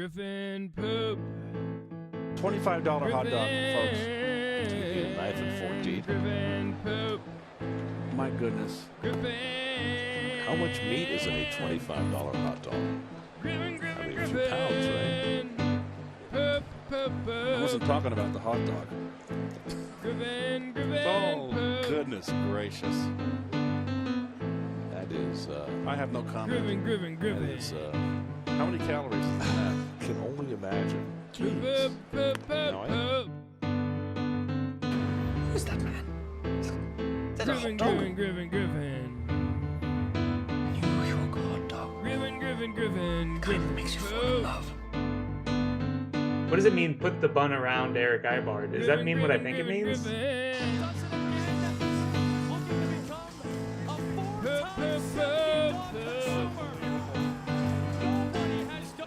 Griffin poop. $25 hot dog, folks. Get a knife and fork to eat. Griffin poop. My goodness. Griffin. How much meat is in a $25 hot dog? Griffin, I mean, a few pounds, right? Poop, poop, poop. I wasn't talking about the hot dog. Griffin, Griffin, Oh, poop. goodness gracious. That is, I have no comment. Griffin, Griffin, that Griffin. is, How many calories does that have? I can only imagine. Poop, Jeez. poop, poop, No, I- poop. Who's that man? Is that a Griffin, hot dog? Griffin, Griffin, Griffin. New York hot dog. Griffin, Griffin, Griffin. Kind of makes you fall in love. What does it mean, put the bun around Eric Ibar? Does that mean what I think it means?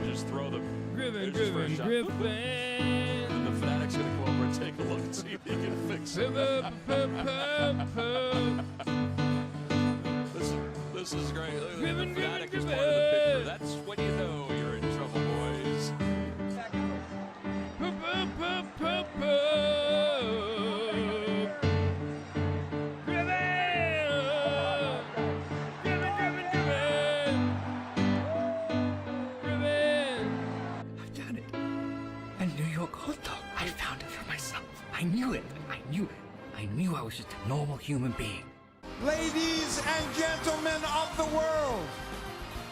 Just throw them. Griffin, Just for a Griffin, shot. Griffin. The fanatic's going to go over and take a look and see if he can fix it. This is great. Look at Griffin, the fanatic Griffin, is part of the picture. Griffin. That's when you know you're in trouble, boys. I found it. A New York hot dog. I found it for myself. I knew it. I knew it. I knew I was just a normal human being. Ladies and gentlemen of the world,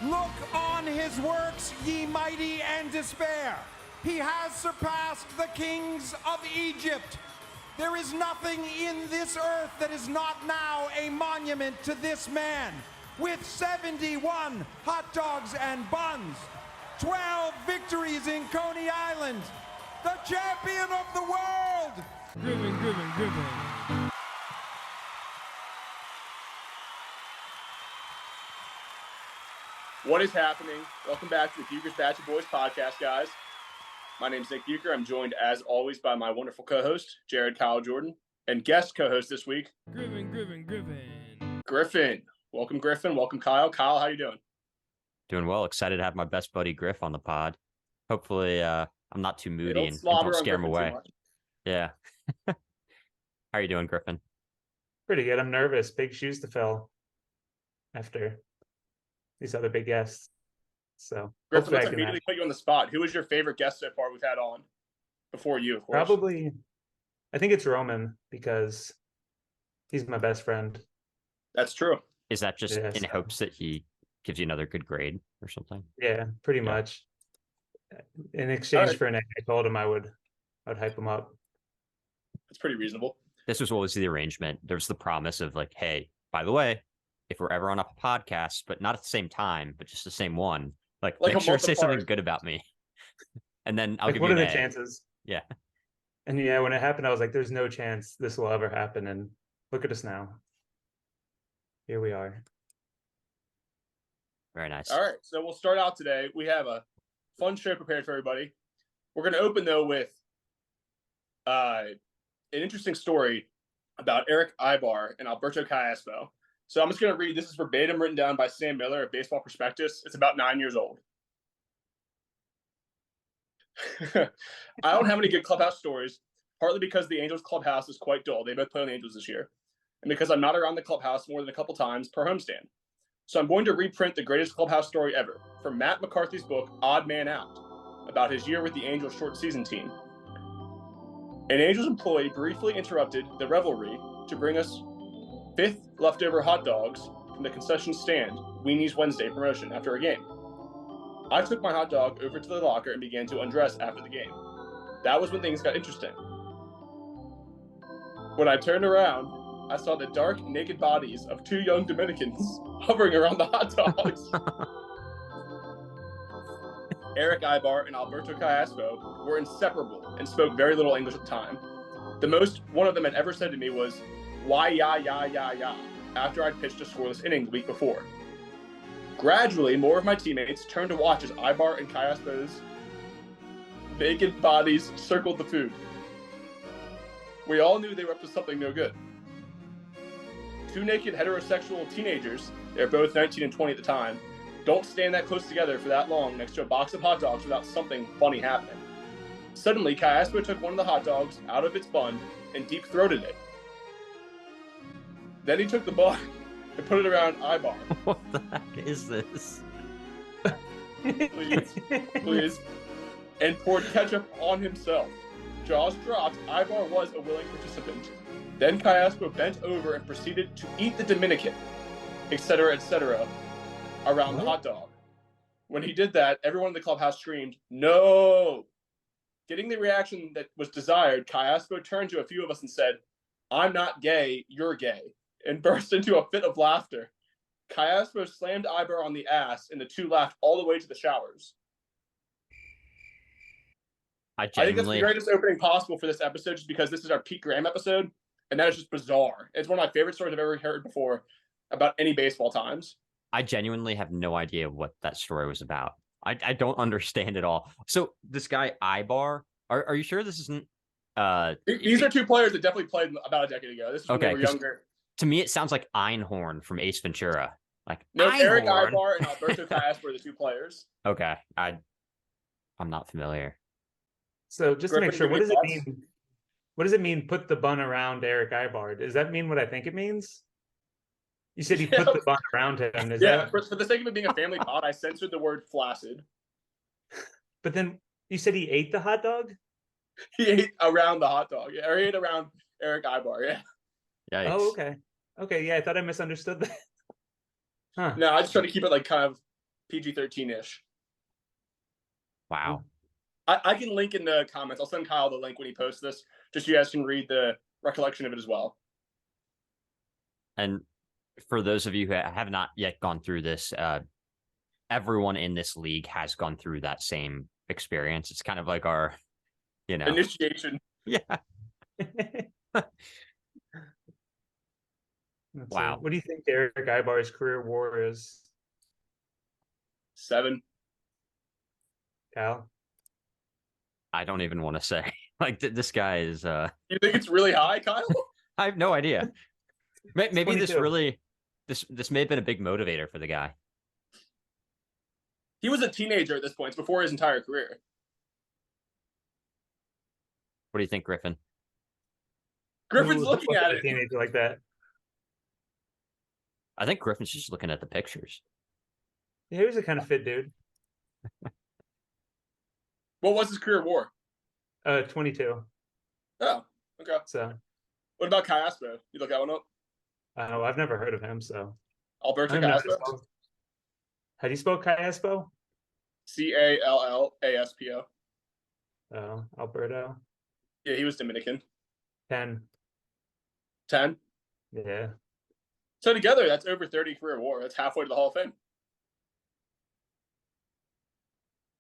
look on his works, ye mighty, and despair. He has surpassed the kings of Egypt. There is nothing in this earth that is not now a monument to this man. With 71 hot dogs and buns, 12 victories in Coney Island, the champion of the world. Griffin, Griffin, Griffin. What is happening? Welcome back to the Bucher's Batch Boys podcast, guys. My name is Nick Bucher. I'm joined, as always, by my wonderful co-host, Jared Kyle Jordan, and guest co-host this week, Griffin, Griffin, Griffin. Griffin. Welcome, Griffin. Welcome, Kyle. Kyle, how you doing? Doing well. Excited to have my best buddy Griff on the pod. Hopefully, I'm not too moody Don't and slobber don't on scare him Griffin too away. much. Yeah. How are you doing, Griffin? Pretty good. I'm nervous. Big shoes to fill after these other big guests. So Griffin, hopefully let's I can immediately put you on the spot. Who is your favorite guest so far we've had on? Before you, of course. probably, I think it's Roman because he's my best friend. That's true. Is that just Yes. in hopes that he gives you another good grade or something? Yeah, pretty Yeah. much. In exchange Alright. for an A, I told him I'd hype him up. That's pretty reasonable. This was always the arrangement. There's the promise of like, hey, by the way, if we're ever on a podcast, but not at the same time, but just the same one, like Like make a sure to say something multi-part. good about me. And then I'll Like, give what you are an the A. chances? Yeah. And yeah, when it happened, I was like, there's no chance this will ever happen. And look at us now. Here we are. Very nice. All right, so we'll start out today. We have a fun show prepared for everybody. We're going to open, though, with an interesting story about Eric Ibar and Alberto Callaspo. So I'm just going to read. This is verbatim written down by Sam Miller of Baseball Prospectus. It's about 9 years old. I don't have any good clubhouse stories, partly because the Angels clubhouse is quite dull. They both play on the Angels this year. And because I'm not around the clubhouse more than a couple times per homestand. So I'm going to reprint the greatest clubhouse story ever from Matt McCarthy's book, Odd Man Out, about his year with the Angels short season team. An Angels employee briefly interrupted the revelry to bring us 5th leftover hot dogs from the concession stand, Weenie's Wednesday promotion, after a game. I took my hot dog over to the locker and began to undress after the game. That was when things got interesting. When I turned around, I saw the dark, naked bodies of 2 young Dominicans hovering around the hot dogs. Eric Ibar and Alberto Callaspo were inseparable and spoke very little English at the time. The most one of them had ever said to me was, "Why ya ya ya ya," after I'd pitched a scoreless inning the week before. Gradually, more of my teammates turned to watch as Ibar and Callaspo's naked bodies circled the food. We all knew they were up to something no good. 2 naked heterosexual teenagers, they were both 19 and 20 at the time, Don't stand that close together for that long next to a box of hot dogs without something funny happening. Suddenly, Caiaspro took one of the hot dogs out of its bun and deep-throated it. Then he took the bun and put it around Ibar. What the heck is this? Please. And poured ketchup on himself. Jaws dropped. Ibar was a willing participant. Then Caiaspro bent over and proceeded to eat the Dominican, etc., around the hot dog. When he did that, everyone in the clubhouse screamed, "No!" Getting the reaction that was desired, Caiaspro turned to a few of us and said, "I'm not gay, you're gay," and burst into a fit of laughter. Caiaspro slammed Ibar on the ass, and the two laughed all the way to the showers. I I think that's the genuinely, greatest opening possible for this episode, just because this is our Pete Graham episode, and that is just bizarre. It's one of my favorite stories I've ever heard before about any baseball times. I genuinely have no idea what that story was about. I don't understand it all. So this guy Ibar, are you sure this isn't? These are two players that definitely played about a decade ago. This is when Okay, they were 'cause younger. To me, it sounds like Einhorn from Ace Ventura. Like No, Eric Einhorn. Ibar and Alberto Caiaspro are the two players. Okay, I'm not familiar. So just to make Griffin, sure, give what me does it thoughts? mean? What does it mean? Put the bun around Eric Ibard? Does that mean what I think it means? You said he Yeah. put the bun around him. Is Yeah, that? for the sake of it being a family pod, I censored the word flaccid. But then you said he ate the hot dog. He ate around the hot dog. Yeah, or he ate around Eric Ibar. Yeah. Yikes. Oh, okay. Okay, yeah, I thought I misunderstood that. Huh. No, I just try to keep it like kind of PG-13-ish. Wow. I can link in the comments. I'll send Kyle the link when he posts this, just so you guys can read the recollection of it as well. And for those of you who have not yet gone through this, everyone in this league has gone through that same experience. It's kind of like our, Initiation. yeah. Let's Wow. see. What do you think Eric Ibar's career WAR is, 7. Kyle? I don't even want to say. Like this guy is. You think it's really high, Kyle? I have no idea. Maybe this 22. really, this may have been a big motivator for the guy. He was a teenager at this point. It's before his entire career. What do you think, Griffin? Griffin's Who looking looks at like a it. teenager like that. I think Griffin's just looking at the pictures. Yeah, he was a kind of fit dude. What was his career WAR? 22. Oh, okay. So What about Caiaspro? You look that one up? I've never heard of him. So Alberto I don't know how to Caiaspro? spell. How do you spell Caiaspo? Callaspo. Oh, Alberto. Yeah, he was Dominican. 10. 10. Yeah. So together, that's over 30 career WAR. That's halfway to the Hall of Fame.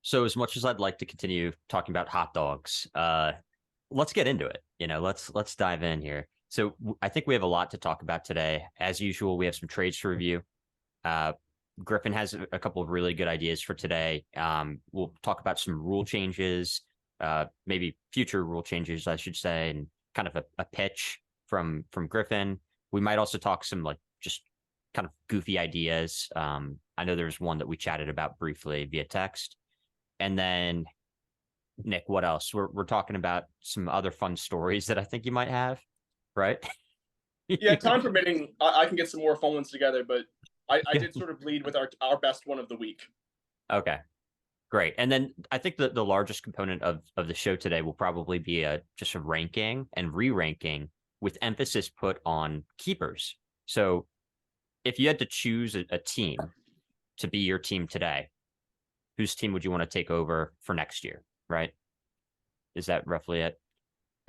So as much as I'd like to continue talking about hot dogs, let's get into it. Let's dive in here. So I think we have a lot to talk about today. As usual, we have some trades to review. Griffin has a couple of really good ideas for today. We'll talk about some rule changes, maybe future rule changes, I should say, and kind of a pitch from Griffin. We might also talk some just kind of goofy ideas. I know there's one that we chatted about briefly via text. And then, Nick, what else? We're talking about some other fun stories that I think you might have, right? Yeah, time permitting, I can get some more fun ones together, but I did sort of lead with our best one of the week. Okay, great. And then I think that the largest component of the show today will probably be just a ranking and re-ranking with emphasis put on keepers. So if you had to choose a team to be your team today, whose team would you want to take over for next year, right? Is that roughly it?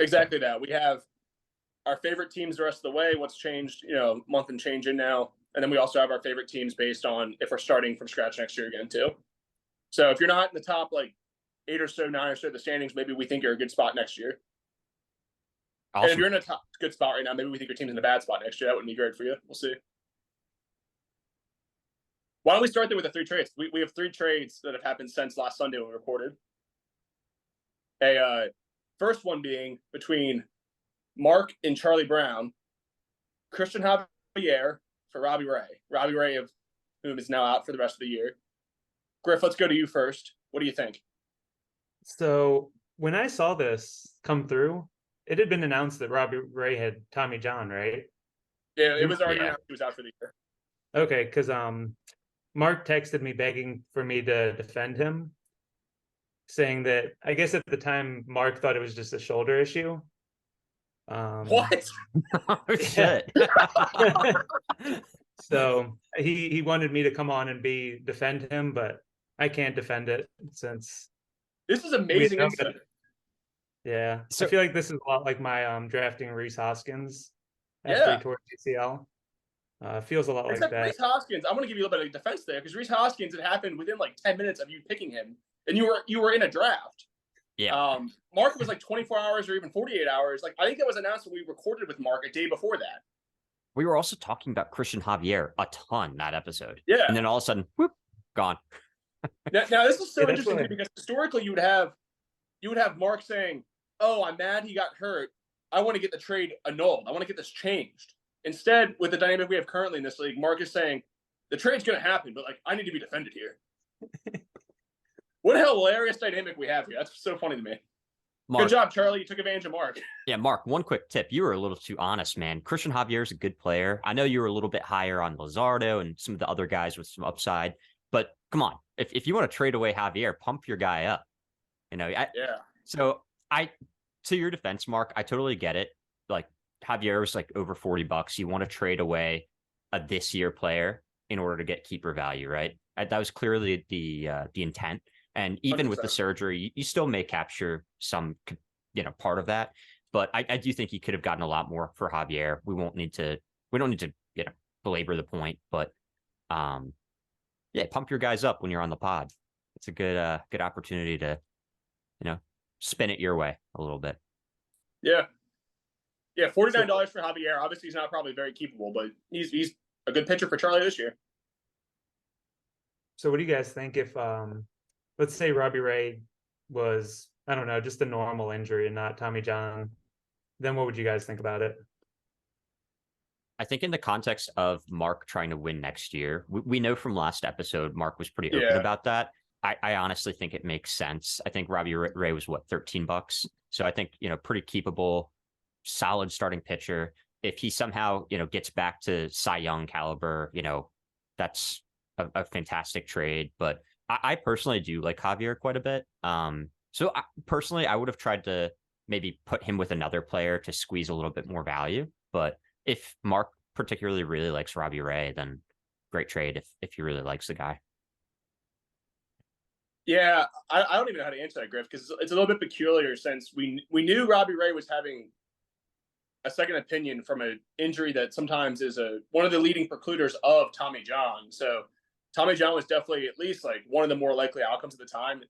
Exactly that. We have our favorite teams the rest of the way, what's changed, month and change in now. And then we also have our favorite teams based on if we're starting from scratch next year again, too. So if you're not in the top 8 or so, 9 or so of the standings, maybe we think you're a good spot next year. Awesome. And if you're in a good spot right now, maybe we think your team's in a bad spot next year. That wouldn't be great for you. We'll see. Why don't we start there with the 3 trades? We have 3 trades that have happened since last Sunday when we recorded. First one being between Mark and Charlie Brown, Christian Javier for Robbie Ray. Robbie Ray, of whom is now out for the rest of the year. Griff, let's go to you first. What do you think? So when I saw this come through, it had been announced that Robbie Ray had Tommy John, right? Yeah, it was already Yeah. announced he was out for the year. Okay, because Mark texted me begging for me to defend him, saying that I guess at the time Mark thought it was just a shoulder issue. What? Oh shit. So he wanted me to come on and defend him, but I can't defend it since This is amazing know insight. yeah. So- I feel like this is a lot like my drafting Reese Hoskins after Yeah. he tore ACL. Feels a lot like Except that. Reese Hoskins, I'm going to give you a little bit of defense there because Reese Hoskins, it happened within like 10 minutes of you picking him, and you were in a draft. Yeah. Mark was like 24 hours or even 48 hours. Like I think it was announced when we recorded with Mark a day before that. We were also talking about Christian Javier a ton that episode. Yeah. And then all of a sudden, whoop, gone. Now this is so Yeah, that's interesting why- because historically you would have Mark saying, "Oh, I'm mad he got hurt. I want to get the trade annulled. I want to get this changed." Instead, with the dynamic we have currently in this league, Mark is saying the trade's going to happen, but like I need to be defended here. What a hilarious dynamic we have here. That's so funny to me. Mark, Good job, Charlie. You took advantage of Mark. yeah, Mark, one quick tip. You were a little too honest, man. Christian Javier is a good player. I know you were a little bit higher on Lazardo and some of the other guys with some upside, but come on. If you want to trade away Javier, pump your guy up. Yeah. So to your defense, Mark, I totally get it. Like Javier was like over $40. You want to trade away a this year player in order to get keeper value, right? That was clearly the intent. And even with the 100%. surgery, you still may capture some, part of that. But I do think you could have gotten a lot more for Javier. We don't need to, belabor the point, but yeah, pump your guys up when you're on the pod. It's a good opportunity to, spin it your way a little bit. Yeah. Yeah, $49 for Javier. Obviously, he's not probably very keepable, but he's a good pitcher for Charlie this year. So what do you guys think if let's say Robbie Ray was, I don't know, just a normal injury and not Tommy John, then what would you guys think about it? I think in the context of Mark trying to win next year, we know from last episode, Mark was pretty open about that. I honestly think it makes sense. I think Robbie Ray was what, $13. So I think, pretty keepable, solid starting pitcher. If he somehow, gets back to Cy Young caliber, that's a fantastic trade. But I personally do like Javier quite a bit. So personally, I would have tried to maybe put him with another player to squeeze a little bit more value. But if Mark particularly really likes Robbie Ray, then great trade if he really likes the guy. Yeah, I don't even know how to answer that, Griff, because it's a little bit peculiar since we knew Robbie Ray was having a second opinion from an injury that sometimes is one of the leading precluders of Tommy John. So Tommy John was definitely at least like one of the more likely outcomes at the time.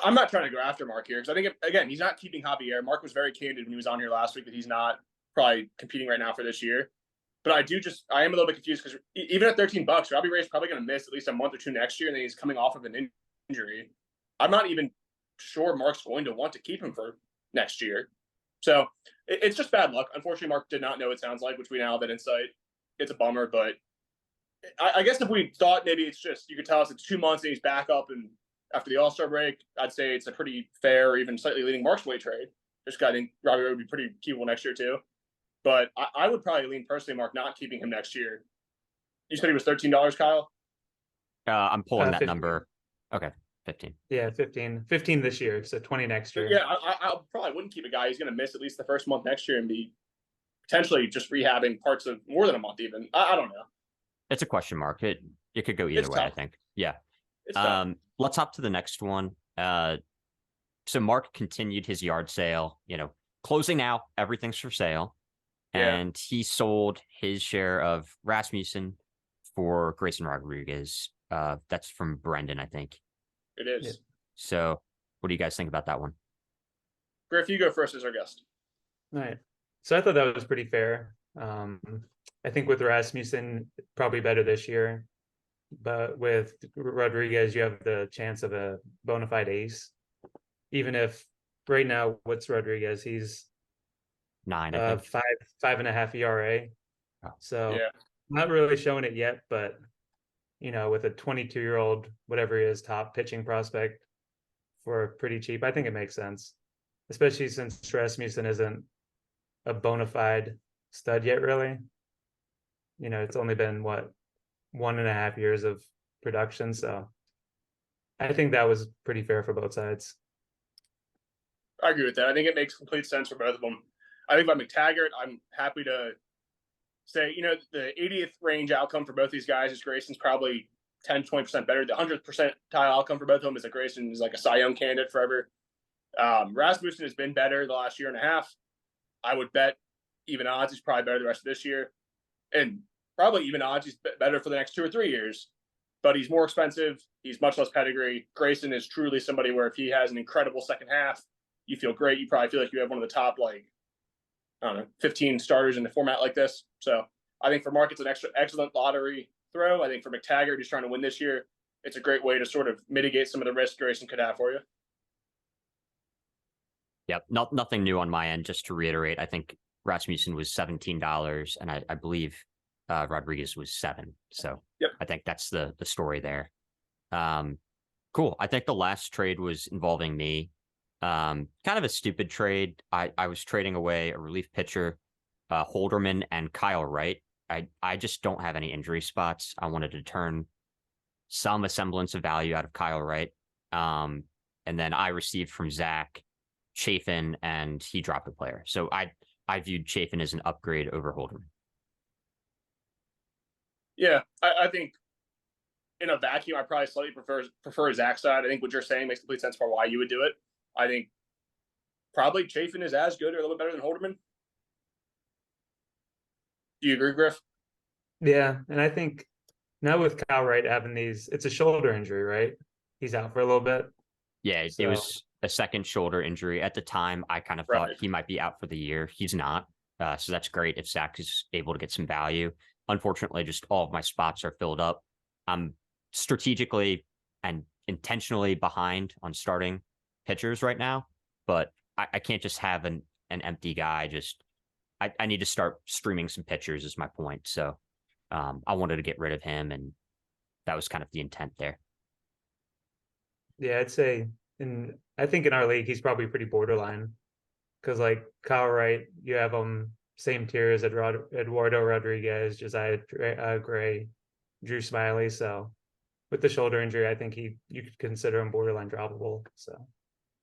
I'm not trying to go after Mark here because I think, again, he's not keeping Javier. Mark was very candid when he was on here last week that he's not probably competing right now for this year. But I am a little bit confused because even at $13, Robbie Ray is probably going to miss at least a month or two next year, and then he's coming off of an injury. I'm not even sure Mark's going to want to keep him for next year. So it's just bad luck. Unfortunately, Mark did not know, it sounds like, which we now have that insight. It's a bummer, but I guess if we thought maybe it's just, you could tell us it's 2 months and he's back up and after the All-Star break, I'd say it's a pretty fair or even slightly leaning Mark's way trade. Just I think Robbie Ray would be pretty keepable next year too. But I would probably lean personally, Mark, not keeping him next year. You said he was $13, Kyle? I'm pulling that 15. number. Okay, 15. Yeah, 15 this year, so 20 next year. Yeah, I probably wouldn't keep a guy who's going to miss at least the first month next year and be potentially just rehabbing parts of more than a month even. I don't know. It's a question mark. It could go either It's way, tough. I think. Yeah. It's tough. Let's hop to the next one. So Mark continued his yard sale, closing now, everything's for sale. Yeah. And he sold his share of Rasmussen for Grayson Rodriguez. That's from Brendan, I think. It is. So what do you guys think about that one? Griff, you go first as our guest. All right. So I thought that was pretty fair. I think with Rasmussen, probably better this year. But with Rodriguez, you have the chance of a bona fide ace. Even if right now, what's Rodriguez? He's 9, I think. 5.5 ERA. Oh. So Yeah. not really showing it yet, but with a 22-year-old, whatever he is, top pitching prospect for pretty cheap, I think it makes sense, especially since Rasmussen isn't a bona fide stud yet, really. It's only been 1.5 years of production, so I think that was pretty fair for both sides. I agree with that. I think it makes complete sense for both of them. I think by McTaggart, I'm happy to say, the 80th range outcome for both these guys is Grayson's probably 10, 20% better. The 100th percentile outcome for both of them is that Grayson is like a Cy Young candidate forever. Rasmussen has been better the last year and a half. I would bet even odds he's probably better the rest of this year. And probably even odds he's better for the next 2 or 3 years. But he's more expensive. He's much less pedigree. Grayson is truly somebody where if he has an incredible second half, you feel great. You probably feel like you have one of the top, 15 starters in a format like this. So I think for Mark, it's an excellent lottery throw. I think for McTaggart, who's trying to win this year, it's a great way to sort of mitigate some of the risk Grayson could have for you. Yep. Nothing new on my end. Just to reiterate, I think Rasmussen was $17, and I believe Rodriguez was $7. So yep. I think that's the story there. Cool. I think the last trade was involving me. Kind of a stupid trade. I was trading away a relief pitcher, Holderman and Kyle Wright. I just don't have any injury spots. I wanted to turn some semblance of value out of Kyle Wright. And then I received from Zach Chafin, and he dropped a player. So I viewed Chafin as an upgrade over Holderman. Yeah, I think in a vacuum, I probably slightly prefer Zach's side. I think what you're saying makes complete sense for why you would do it. I think probably Chafin is as good or a little bit better than Holderman. Do you agree, Griff? Yeah, and I think now with Kyle Wright having it's a shoulder injury, right? He's out for a little bit. Yeah, it was a second shoulder injury. At the time, I kind of thought he might be out for the year. He's not. So that's great if Zach is able to get some value. Unfortunately, just all of my spots are filled up. I'm strategically and intentionally behind on starting pitchers right now, but I can't just have an empty guy. I need to start streaming some pitchers is my point. So I wanted to get rid of him, and that was kind of the intent there. Yeah, I'd say, I think in our league, he's probably pretty borderline because Kyle Wright, you have him same tier as Eduardo Rodriguez, Josiah Gray, Drew Smiley. So with the shoulder injury, I think you could consider him borderline droppable. So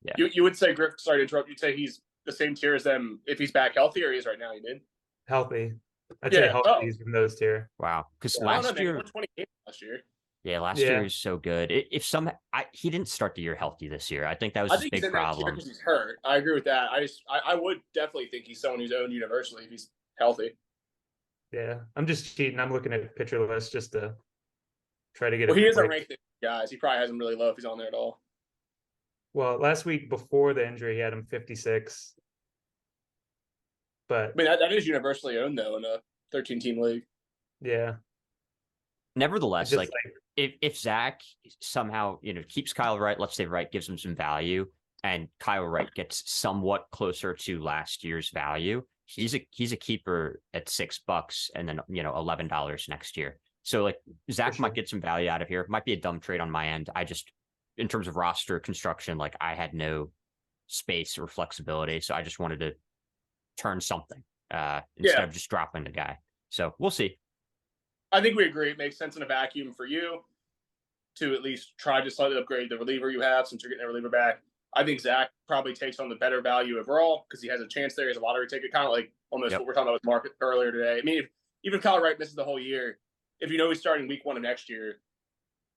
yeah, you would say, Griff, sorry to interrupt, you'd say he's the same tier as them if he's back healthy, or he is right now? You did healthy. I'd say healthy is in those tier. Wow, because last year, 20 games last year. Yeah, last year was so good. He didn't start the year healthy this year. I think that was his big problem. Because he's hurt. I agree with that. I would definitely think he's someone who's owned universally if he's healthy. Yeah, I'm just cheating. I'm looking at pitcher list just to try to get. Well, he isn't ranked, guys. He probably has him really low if he's on there at all. Well, last week before the injury, he had him 56. But I mean, that is universally owned though in a 13-team league. Yeah. Nevertheless, if Zach somehow keeps Kyle Wright, let's say Wright gives him some value, and Kyle Wright gets somewhat closer to last year's value, he's a keeper at $6, and then $11 next year. So Zach might get some value out of here. It might be a dumb trade on my end. I just, in terms of roster construction, I had no space or flexibility, so I just wanted to turn something instead of just dropping the guy. So we'll see. I think we agree. It makes sense in a vacuum for you to at least try to slightly upgrade the reliever you have since you're getting a reliever back. I think Zach probably takes on the better value overall because he has a chance there. He has a lottery ticket, kind of like almost what we're talking about with Mark earlier today. I mean, even if Kyle Wright misses the whole year, if he's starting week 1 of next year,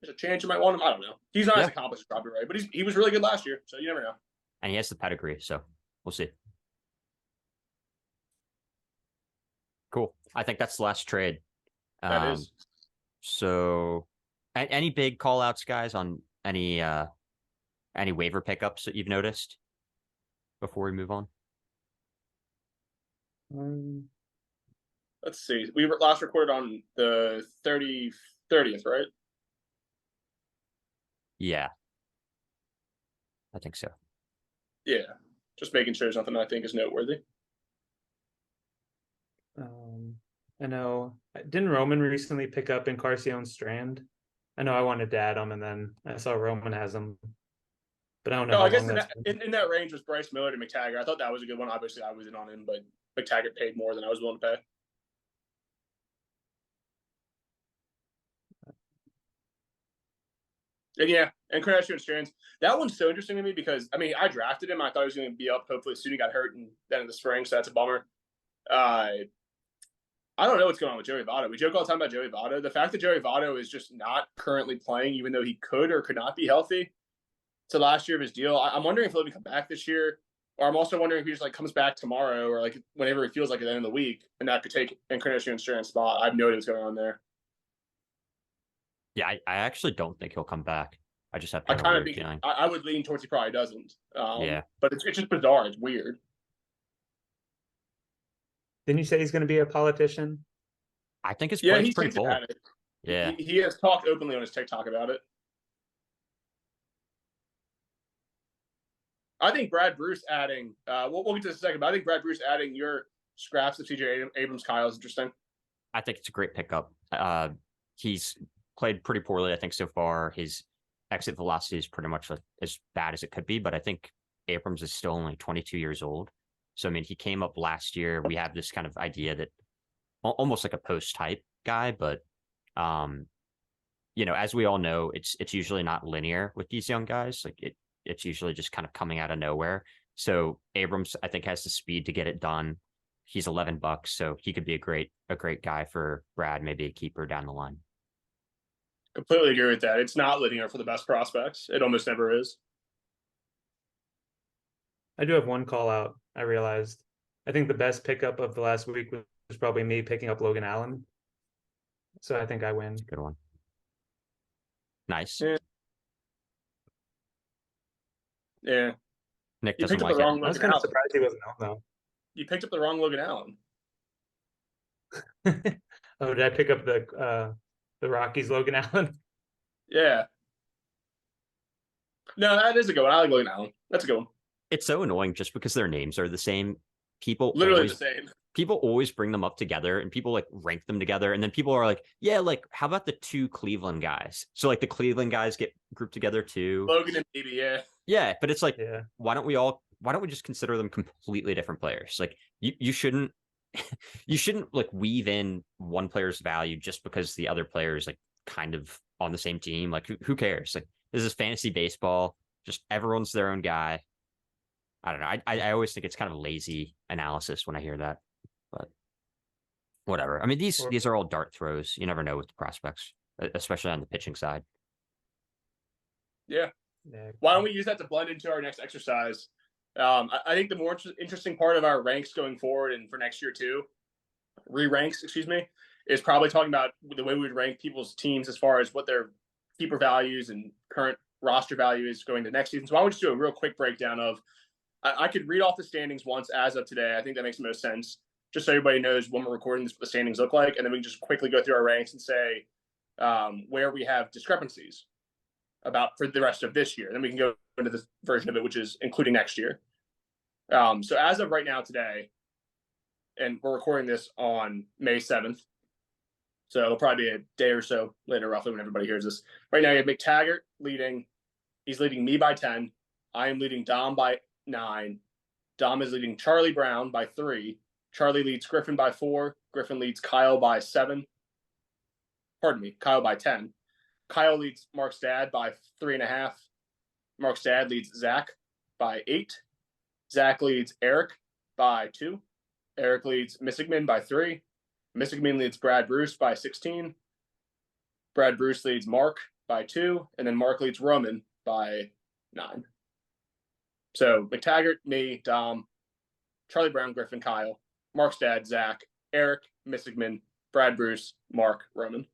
there's a chance you might want him. I don't know. He's not as accomplished as Robbie Wright, but he was really good last year, so you never know. And he has the pedigree, so we'll see. Cool. I think that's the last trade. That is. So any big call outs, guys, on any waiver pickups that you've noticed before we move on? Let's see. We last recorded on the 30th, right? Yeah. I think so. Yeah. Just making sure there's nothing I think is noteworthy. I know. Didn't Roman recently pick up Encarnacion Strand? I know I wanted to add him, and then I saw Roman has him, but I don't know No, how I guess long that's been. in that range was Bryce Miller to McTaggart. I thought that was a good one. Obviously, I was in on him, but McTaggart paid more than I was willing to pay. And yeah, and Kardashian Strands. That one's so interesting to me because I mean I drafted him. I thought he was going to be up. Hopefully, soon he got hurt and then in the spring, so that's a bummer. I don't know what's going on with Joey Votto. We joke all the time about Joey Votto. The fact that Joey Votto is just not currently playing, even though he could or could not be healthy, to last year of his deal. I'm wondering if he'll come back this year, or I'm also wondering if he just like comes back tomorrow or like whenever he feels like at the end of the week, and that could take Encarnacion Strand's spot. I have no idea what's going on there. Yeah, I actually don't think he'll come back. I just have I kind of a kind of weird think feeling. I would lean towards he probably doesn't. Yeah. But it's just bizarre. It's weird. Didn't you say he's going to be a politician? I think his Yeah, play's he's pretty hinted bold. at it. Yeah. He has talked openly on his TikTok about it. I think Brad Bruce adding, we'll get to this in a second, but I think Brad Bruce adding your scraps of CJ Abrams Kyle is interesting. I think it's a great pickup. He's played pretty poorly, I think, so far. His exit velocity is pretty much as bad as it could be, but I think Abrams is still only 22 years old. So, I mean, he came up last year. We have this kind of idea that almost like a post type guy, but, as we all know, it's usually not linear with these young guys. Like it's usually just kind of coming out of nowhere. So Abrams, I think, has the speed to get it done. He's $11, so he could be a great guy for Brad, maybe a keeper down the line. Completely agree with that. It's not linear for the best prospects. It almost never is. I do have one call out. I realized. I think the best pickup of the last week was probably me picking up Logan Allen. So I think I win. Good one. Nice. Yeah. Nick You doesn't picked up like the it. wrong I was Logan kind of Allen. surprised he wasn't out though. You picked up the wrong Logan Allen. Oh, did I pick up the Rockies Logan Allen? Yeah. No, that is a good one. I like Logan Allen. That's a good one. It's so annoying just because their names are the same. Literally the same. People always bring them up together and people like rank them together. And then people are like, yeah, like how about the two Cleveland guys? So like the Cleveland guys get grouped together too. Logan and Baby, yeah. Yeah, but it's like, Yeah. why don't we just consider them completely different players? Like you shouldn't like weave in one player's value just because the other player is like kind of on the same team. Like who cares? Like this is fantasy baseball. Just everyone's their own guy. I don't know. I always think it's kind of lazy analysis when I hear that, but whatever. I mean, these are all dart throws. You never know with the prospects, especially on the pitching side. Yeah. Yeah. Why don't we use that to blend into our next exercise? I think the more interesting part of our ranks going forward and for next year too, re-ranks, is probably talking about the way we would rank people's teams as far as what their keeper values and current roster value is going to next season. So why don't we just do a real quick breakdown of, I could read off the standings once as of today. I think that makes the most sense, just so everybody knows when we're recording this, what the standings look like. And then we can just quickly go through our ranks and say where we have discrepancies about for the rest of this year. Then we can go into this version of it, which is including next year. So as of right now today, and we're recording this on May 7th, so it'll probably be a day or so later, roughly, when everybody hears this. Right now, you have McTaggart leading. He's leading me by 10. I am leading Dom by 9. Dom is leading Charlie Brown by 3. Charlie leads Griffin by 4. Griffin leads Kyle by 7. Pardon me, Kyle by 10. Kyle leads Mark's dad by 3.5. Mark's dad leads Zach by 8. Zach leads Eric by 2. Eric leads Missigman by 3. Missigman leads Brad Bruce by 16. Brad Bruce leads Mark by 2. And then Mark leads Roman by 9. So McTaggart, me, Dom, Charlie Brown, Griffin, Kyle, Mark's dad, Zach, Eric, Missigman, Brad Bruce, Mark, Roman.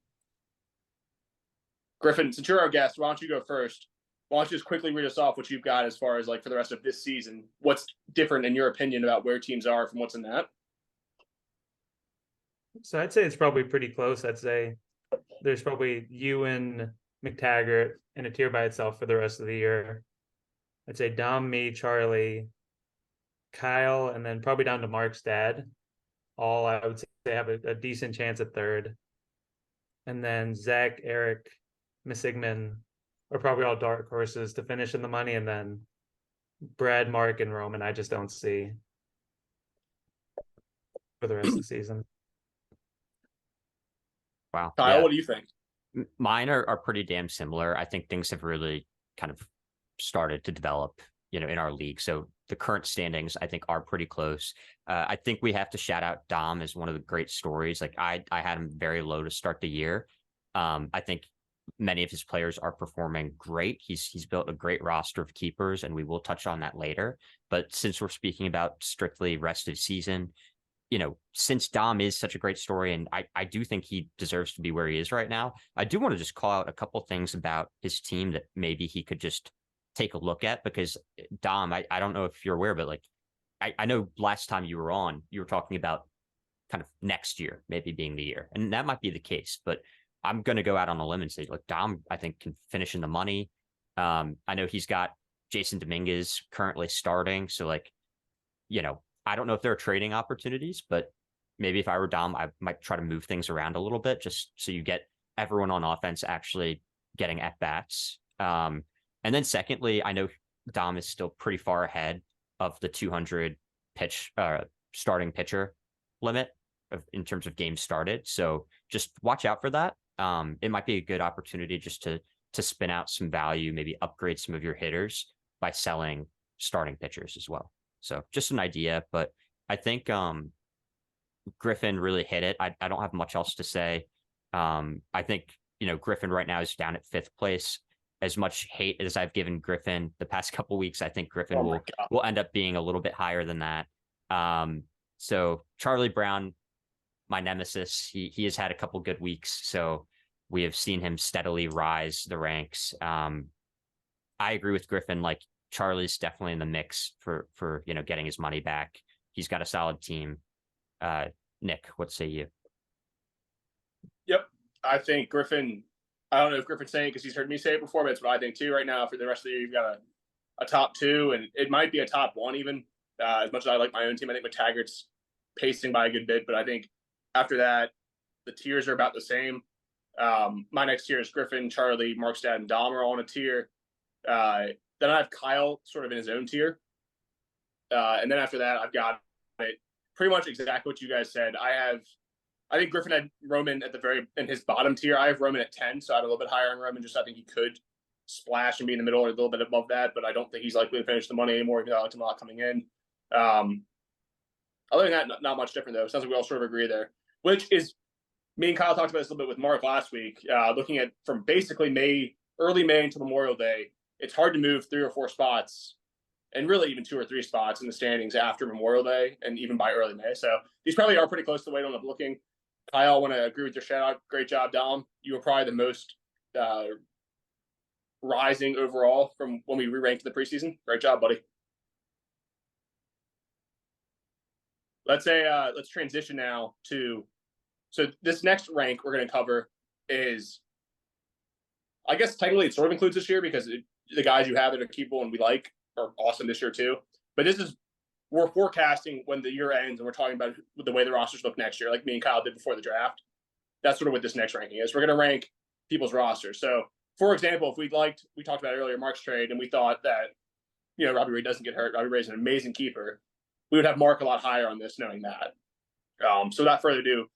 Griffin, since you're our guest, why don't you go first? Why don't you just quickly read us off what you've got as far as like for the rest of this season? What's different in your opinion about where teams are from what's in that? So I'd say it's probably pretty close. I'd say there's probably you and McTaggart in a tier by itself for the rest of the year. I'd say Dom, me, Charlie, Kyle, and then probably down to Mark's dad. All I would say have a decent chance at third. And then Zach, Eric, Misigman are probably all dark horses to finish in the money, and then Brad, Mark, and Roman, I just don't see for the rest of the season. Wow. Kyle, Yeah. what do you think? Mine are pretty damn similar. I think things have really kind of started to develop, in our league. So the current standings, I think, are pretty close. I think we have to shout out Dom as one of the great stories. Like I had him very low to start the year. I think many of his players are performing great. He's built a great roster of keepers, and we will touch on that later. But since we're speaking about strictly rest of season, since Dom is such a great story, and I do think he deserves to be where he is right now, I do want to just call out a couple things about his team that maybe he could just take a look at, because Dom, I don't know if you're aware, but like, I know last time you were on, you were talking about kind of next year, maybe being the year. And that might be the case, but I'm going to go out on a limb and say, look, Dom, I think, can finish in the money. I know he's got Jason Dominguez currently starting. So like, I don't know if there are trading opportunities, but maybe if I were Dom, I might try to move things around a little bit just so you get everyone on offense actually getting at bats. And then secondly, I know Dom is still pretty far ahead of the 200 pitch starting pitcher limit in terms of games started. So just watch out for that. It might be a good opportunity just to spin out some value, maybe upgrade some of your hitters by selling starting pitchers as well. So just an idea, but I think Griffin really hit it. I don't have much else to say. I think, Griffin right now is down at 5th place. As much hate as I've given Griffin the past couple weeks, I think Griffin will end up being a little bit higher than that. So Charlie Brown, my nemesis, he has had a couple good weeks. So we have seen him steadily rise the ranks. I agree with Griffin. Like, Charlie's definitely in the mix for getting his money back. He's got a solid team. Nick, what say you? Yep. I think Griffin, I don't know if Griffin's saying it because he's heard me say it before, but it's what I think too right now. For the rest of the year, you've got a top 2, and it might be a top 1 even. As much as I like my own team, I think McTaggart's pacing by a good bit, but I think after that, the tiers are about the same. My next tier is Griffin, Charlie, Markstad, and Dom are all in a tier. Then I have Kyle sort of in his own tier. And then after that, I've got it pretty much exactly what you guys said. I think Griffin had Roman at in his bottom tier. I have Roman at 10, so I have a little bit higher on Roman. Just I think he could splash and be in the middle or a little bit above that, but I don't think he's likely to finish the money anymore, even though I like him a lot coming in. Other than that, not much different though. Sounds like we all sort of agree there, which is, me and Kyle talked about this a little bit with Mark last week, looking at from basically early May until Memorial Day. It's hard to move 3 or 4 spots, and really even 2 or 3 spots in the standings after Memorial Day and even by early May. So these probably are pretty close to the way I end up looking. Kyle, I want to agree with your shout out. Great job, Dom. You were probably the most rising overall from when we re-ranked the preseason. Great job, buddy. Let's transition now to, so this next rank we're going to cover is, I guess technically it sort of includes this year because the guys you have that are keepable and we like are awesome this year too. But we're forecasting when the year ends and we're talking about the way the rosters look next year, like me and Kyle did before the draft. That's sort of what this next ranking is. We're going to rank people's rosters. So, for example, if we talked about earlier Mark's trade and we thought that, Robbie Ray doesn't get hurt, Robbie Ray's an amazing keeper, we would have Mark a lot higher on this knowing that. So without further ado,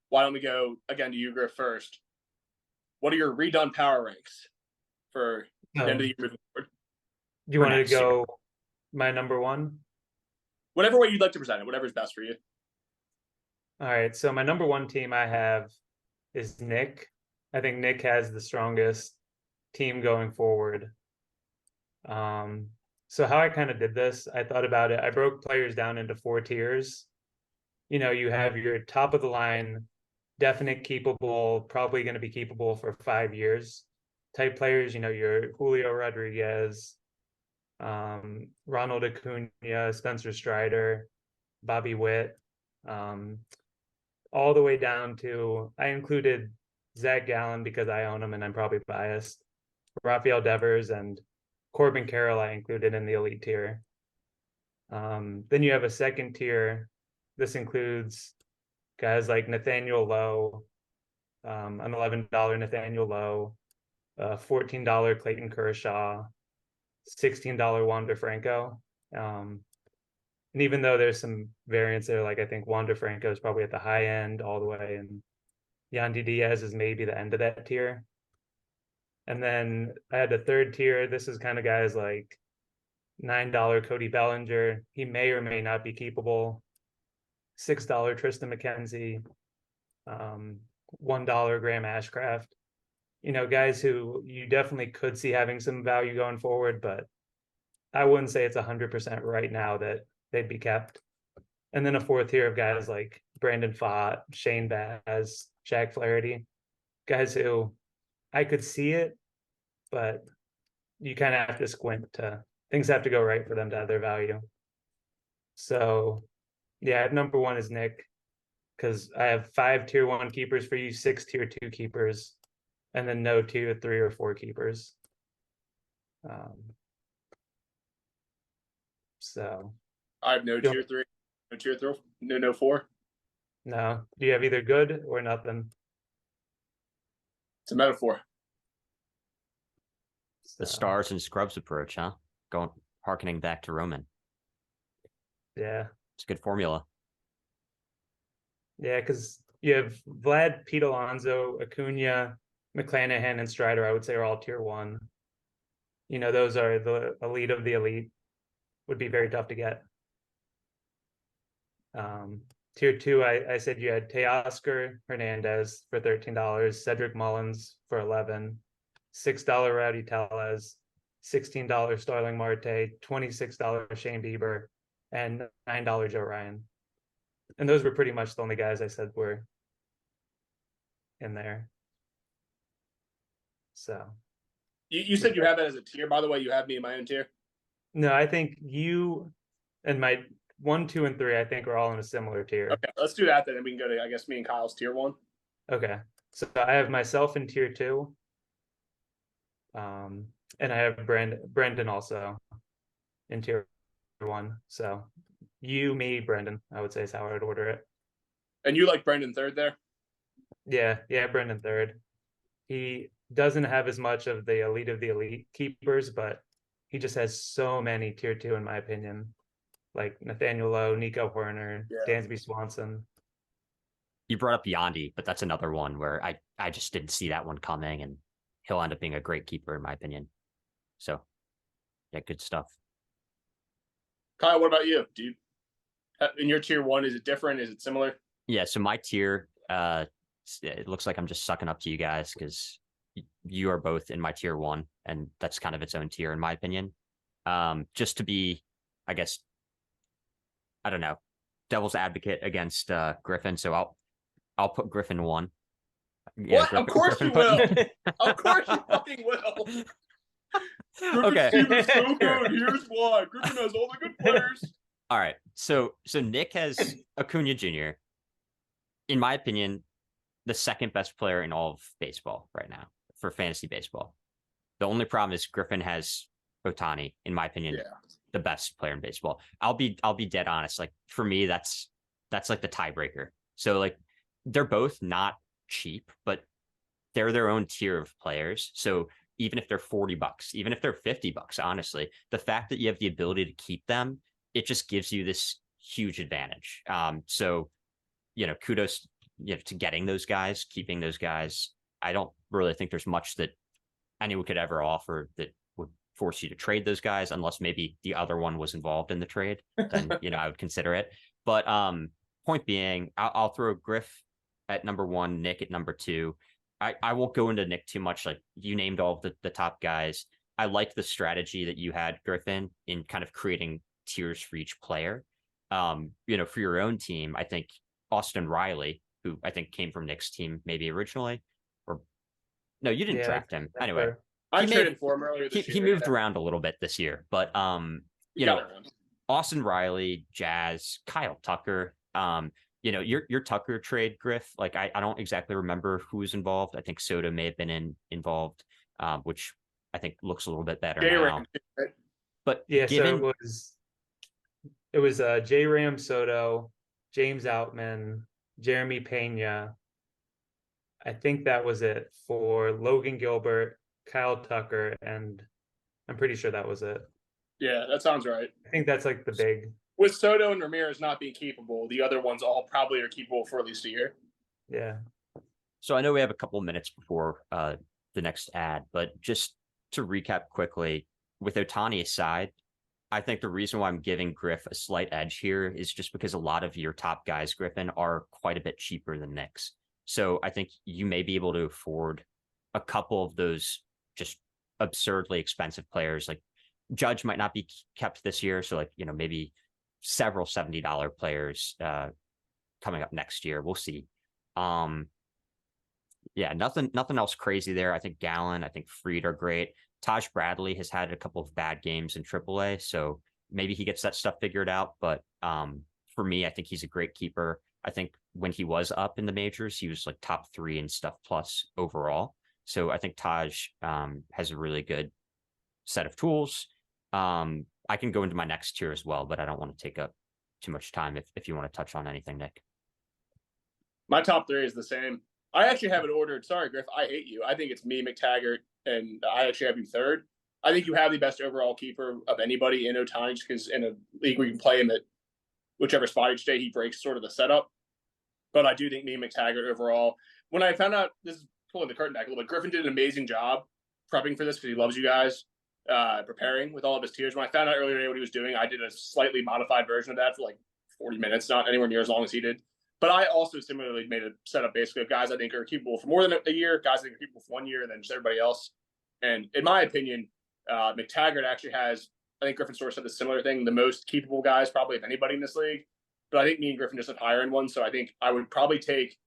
why don't we go again to you, Griff, first. What are your redone power ranks for the end of the year moving forward? Do you want to go my number 1? Whatever way you'd like to present it, whatever's best for you. All right. So my number 1 team I have is Nick. I think Nick has the strongest team going forward. So how I kind of did this, I thought about it. I broke players down into 4 tiers. You have your top of the line, definite keepable, probably going to be keepable for 5 years type players. Your Julio Rodriguez, Ronald Acuna, Spencer Strider, Bobby Witt, all the way down to, I included Zach Gallen because I own him and I'm probably biased, Rafael Devers, and Corbin Carroll I included in the elite tier. Then you have a second tier. This includes guys like Nathaniel Lowe, an $11 Nathaniel Lowe, $14 Clayton Kershaw, $16 Wander Franco. And even though there's some variance there, like I think Wander Franco is probably at the high end all the way, and Yandy Diaz is maybe the end of that tier. And then I had the third tier. This is kind of guys like $9 Cody Bellinger. He may or may not be keepable. $6 Tristan McKenzie. $1 Graham Ashcraft. You know, guys who you definitely could see having some value going forward, but I wouldn't say it's 100% right now that they'd be kept. And then a fourth tier of guys like Brandon Pfaadt, Shane Baz, Jack Flaherty, guys who I could see it, but you kind of have to squint to things have to go right for them to have their value. So yeah, number one is Nick, because I have 5 tier 1 keepers for you, 6 tier 2 keepers, and then no tier 3 or 4 keepers. So I have no tier 3, no tier 3, no 4. no, do you have either good or nothing? It's a metaphor. The So, stars and scrubs approach, huh? Going harkening back to Roman. yeah. It's a good formula. Yeah, because you have Vlad, Pete Alonso, Acuna, McClanahan, and Strider, I would say are all tier 1. You know, those are the elite of the elite. Would be very tough to get. Tier 2, I said you had Teoscar Hernandez for $13, Cedric Mullins for $11, $6 Rowdy Tellez, $16 Starling Marte, $26 Shane Bieber, and $9 Joe Ryan. And those were pretty much the only guys I said were in there. So You said you have that as a tier. By the way, you have me in my own tier. no, I think you and my 1, 2, and 3, I think are all in a similar tier. Okay, let's do that then. And we can go to, I guess, me and Kyle's tier 1. Okay. So I have myself in tier 2. And I have Brendan also in tier 1. So you, me, Brendan, I would say is how I would order it. And you like Brendan third there? Yeah, Brendan third. He doesn't have as much of the elite keepers, but he just has so many tier 2 in my opinion. Like Nathaniel Lowe, Nico Horner, Dansby Swanson. You brought up Yandy, but that's another one where I just didn't see that one coming, and he'll end up being a great keeper in my opinion. So yeah, good stuff. Kyle, what about you? Do you in your tier 1, is it different? Is it similar? Yeah, so my tier, it looks like I'm just sucking up to you guys because you are both in my tier 1, and that's kind of its own tier in my opinion. Just to be, I guess, I don't know, devil's advocate against Griffin. So I'll put Griffin 1. Yeah, what? Of course you will. Of course you fucking will. Okay. Griffin's team is so good. Here's why. Griffin has all the good players. All right. So Nick has Acuna Jr., in my opinion, the second best player in all of baseball right now for fantasy baseball. The only problem is Griffin has Ohtani, in my opinion, the best player in baseball. I'll be dead honest. Like for me, that's like the tiebreaker. So like they're both not cheap, but they're their own tier of players. So even if they're $40, even if they're $50, honestly, the fact that you have the ability to keep them, it just gives you this huge advantage. So, you know, kudos, you know, to getting those guys, keeping those guys. I don't really think there's much that anyone could ever offer that would force you to trade those guys, unless maybe the other one was involved in the trade. Then, you know, I would consider it. But point being, I'll throw Griff at number 1, Nick at number 2. I won't go into Nick too much. Like you named all of the top guys. I like the strategy that you had, Griffin, in kind of creating tiers for each player. You know, for your own team, I think Austin Riley, who I think came from Nick's team maybe originally, or no, you didn't draft him. Anyway, I traded for him earlier this year. He moved around a little bit this year, but you know, Austin Riley, Jazz, Kyle Tucker, you know, your Tucker trade, Griff, like I don't exactly remember who was involved. I think Soto may have been involved, which I think looks a little bit better now. But yeah, given... so it was J Ram Soto, James Outman, Jeremy Pena. I think that was it for Logan Gilbert, Kyle Tucker, and I'm pretty sure that was it. Yeah, that sounds right. I think that's like the big. With Soto and Ramirez not being keepable, the other ones all probably are keepable for at least a year. Yeah. So I know we have a couple of minutes before the next ad, but just to recap quickly, with Ohtani aside, I think the reason why I'm giving Griff a slight edge here is just because a lot of your top guys, Griffin, are quite a bit cheaper than Nick's. So I think you may be able to afford a couple of those just absurdly expensive players. Like Judge might not be kept this year, so like, you know, maybe several $70 players coming up next year. We'll see. Yeah, nothing else crazy there. I think Gallen, I think Fried are great. Taj Bradley has had a couple of bad games in AAA, so maybe he gets that stuff figured out. But for me, I think he's a great keeper. I think when he was up in the majors, he was like top 3 in stuff plus overall. So I think Taj has a really good set of tools. I can go into my next tier as well, but I don't want to take up too much time if you want to touch on anything, Nick. My top 3 is the same. I actually have it ordered. Sorry, Griff, I hate you. I think it's me, McTaggart, and I actually have you third. I think you have the best overall keeper of anybody in Ohtani, just because in a league where you can play him at whichever spot each day, he breaks sort of the setup. But I do think me and McTaggart overall. When I found out, this is pulling the curtain back a little bit, Griffin did an amazing job prepping for this because he loves you guys, preparing with all of his tiers. When I found out earlier today what he was doing, I did a slightly modified version of that for like 40 minutes, not anywhere near as long as he did. But I also similarly made a setup basically of guys I think are keepable for more than a year, guys I think are keepable for 1 year, and then just everybody else. And in my opinion, McTaggart actually has, I think Griffin sort of said the similar thing, the most keepable guys probably of anybody in this league. But I think me and Griffin just have higher in one. So I think I would probably take,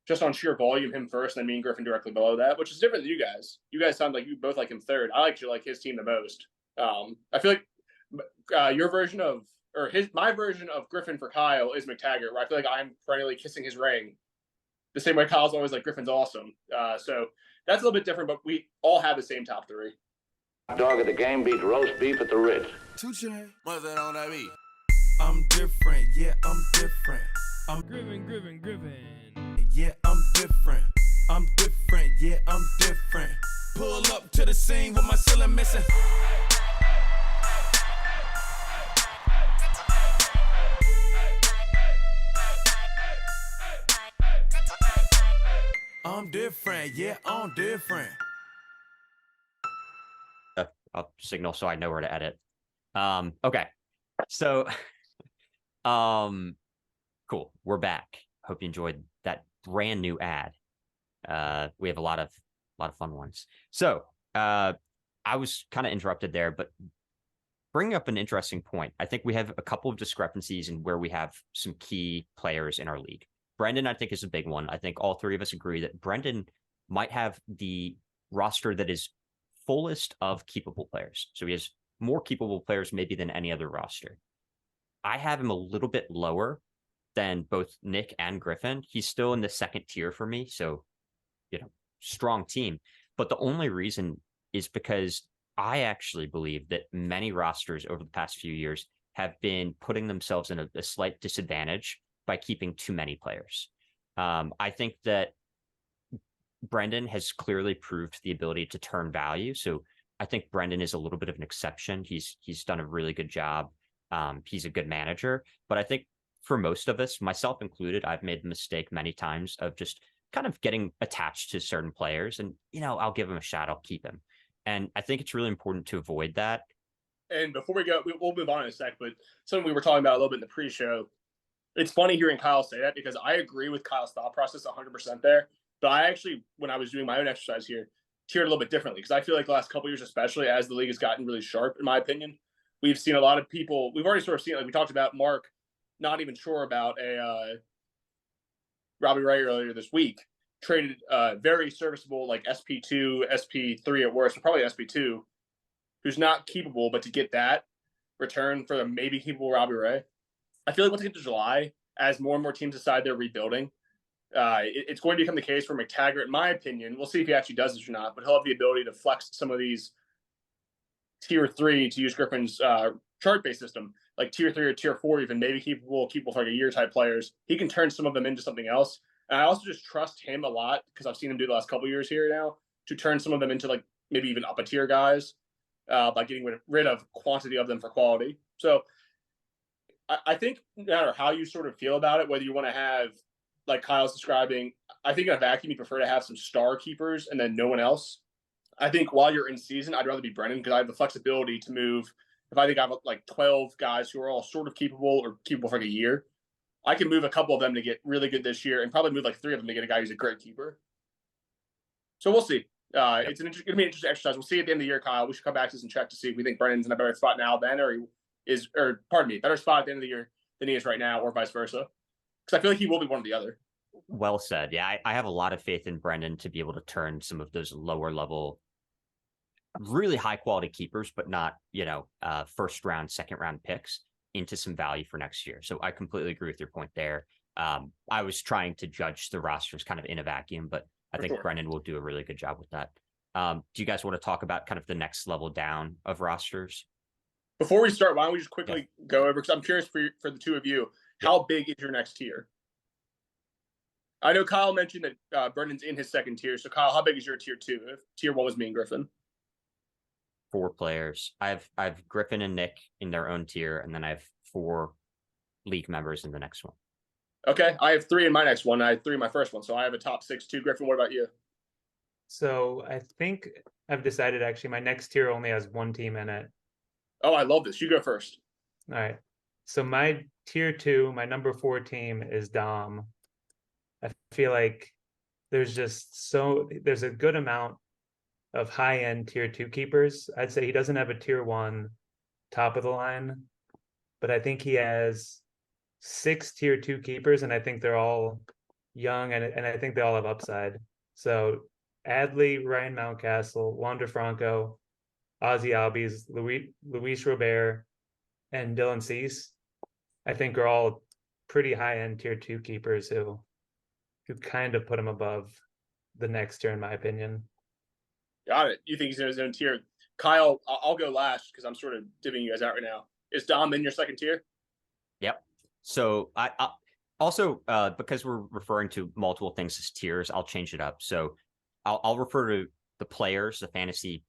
just on sheer volume, him first, and then me and Griffin directly below that, which is different than you guys. You guys sound like you both like him third. I actually like his team the most. I feel like your version of, or my version of Griffin for Kyle is McTaggart, where I feel like I'm perennially kissing his ring. The same way Kyle's always like, Griffin's awesome. So that's a little bit different, but we all have the same top 3. Dog at the game beat roast beef at the Ritz. Touche. What's that on that beat? I'm different, yeah, I'm different. I'm Griffin. Yeah, I'm different. I'm different, yeah, I'm different. Pull up to the scene with my ceiling missing. I'm different, yeah, I'm different. I'll signal so I know where to edit. Okay. So cool. We're back. Hope you enjoyed that brand new ad. We have a lot of fun ones. So I was kind of interrupted there, but bringing up an interesting point. I think we have a couple of discrepancies in where we have some key players in our league. Brendan, I think, is a big one. I think all 3 of us agree that Brendan might have the roster that is fullest of keepable players. So he has more keepable players maybe than any other roster. I have him a little bit lower than both Nick and Griffin. He's still in the second tier for me. So, you know, strong team. But the only reason is because I actually believe that many rosters over the past few years have been putting themselves in a slight disadvantage by keeping too many players. I think that Brendan has clearly proved the ability to turn value. So I think Brendan is a little bit of an exception. He's done a really good job. He's a good manager, but I think for most of us, myself included, I've made the mistake many times of just kind of getting attached to certain players and, you know, I'll give him a shot. I'll keep him. And I think it's really important to avoid that. And before we go, we'll move on in a sec, but something we were talking about a little bit in the pre-show. It's funny hearing Kyle say that because I agree with Kyle's thought process 100% there. But I actually, when I was doing my own exercise here, tiered a little bit differently because I feel like the last couple of years, especially as the league has gotten really sharp, in my opinion, we've seen a lot of people. We've already sort of seen, like we talked about Mark, not even sure about a Robbie Ray earlier this week, traded very serviceable like SP2, SP3 at worst, but probably SP2, who's not keepable, but to get that return for the maybe keepable Robbie Ray. I feel like once we get to July, as more and more teams decide they're rebuilding, it's going to become the case for McTaggart, in my opinion. We'll see if he actually does this or not, but he'll have the ability to flex some of these tier 3, to use Griffin's chart-based system, like tier 3 or tier 4, even maybe keepable for like a year type players. He can turn some of them into something else. And I also just trust him a lot because I've seen him do the last couple of years here now, to turn some of them into like maybe even up a tier guys by getting rid of quantity of them for quality. So I think no matter how you sort of feel about it, whether you want to have, like Kyle's describing, I think in a vacuum you prefer to have some star keepers and then no one else. I think while you're in season, I'd rather be Brennan because I have the flexibility to move. If I think I have like 12 guys who are all sort of capable or capable for like a year, I can move a couple of them to get really good this year and probably move like 3 of them to get a guy who's a great keeper. So we'll see. It's going to be an interesting exercise. We'll see at the end of the year, Kyle. We should come back to this and check to see if we think Brennan's in a better spot now then, better spot at the end of the year than he is right now, or vice versa. Because I feel like he will be one or the other. Well said. Yeah, I have a lot of faith in Brendan to be able to turn some of those lower level, really high quality keepers, but not, first round, second round picks into some value for next year. So I completely agree with your point there. I was trying to judge the rosters kind of in a vacuum, but I think Brendan will do a really good job with that. Do you guys want to talk about kind of the next level down of rosters? Before we start, why don't we just quickly go over, because I'm curious for the two of you, how big is your next tier? I know Kyle mentioned that Brendan's in his second tier. So Kyle, how big is your tier 2? If tier 1 was me and Griffin. 4 players. I have Griffin and Nick in their own tier, and then I have 4 league members in the next one. Okay, I have 3 in my next one. I had 3 in my first one, so I have a top 6 too. Griffin, what about you? So I think I've decided actually my next tier only has 1 team in it. Oh, I love this. You go first. All right. So my tier 2, my number 4 team is Dom. I feel like there's a good amount of high-end tier 2 keepers. I'd say he doesn't have a tier 1 top of the line, but I think he has 6 tier 2 keepers, and I think they're all young, and I think they all have upside. So Adley, Ryan Mountcastle, Wander Franco, Ozzy Albies, Luis Robert, and Dylan Cease, I think are all pretty high-end tier 2 keepers who kind of put him above the next tier, in my opinion. Got it. You think he's in his own tier. Kyle, I'll go last because I'm sort of divvying you guys out right now. Is Dom in your second tier? Yep. So I also, because we're referring to multiple things as tiers, I'll change it up. So I'll refer to the players, the fantasy,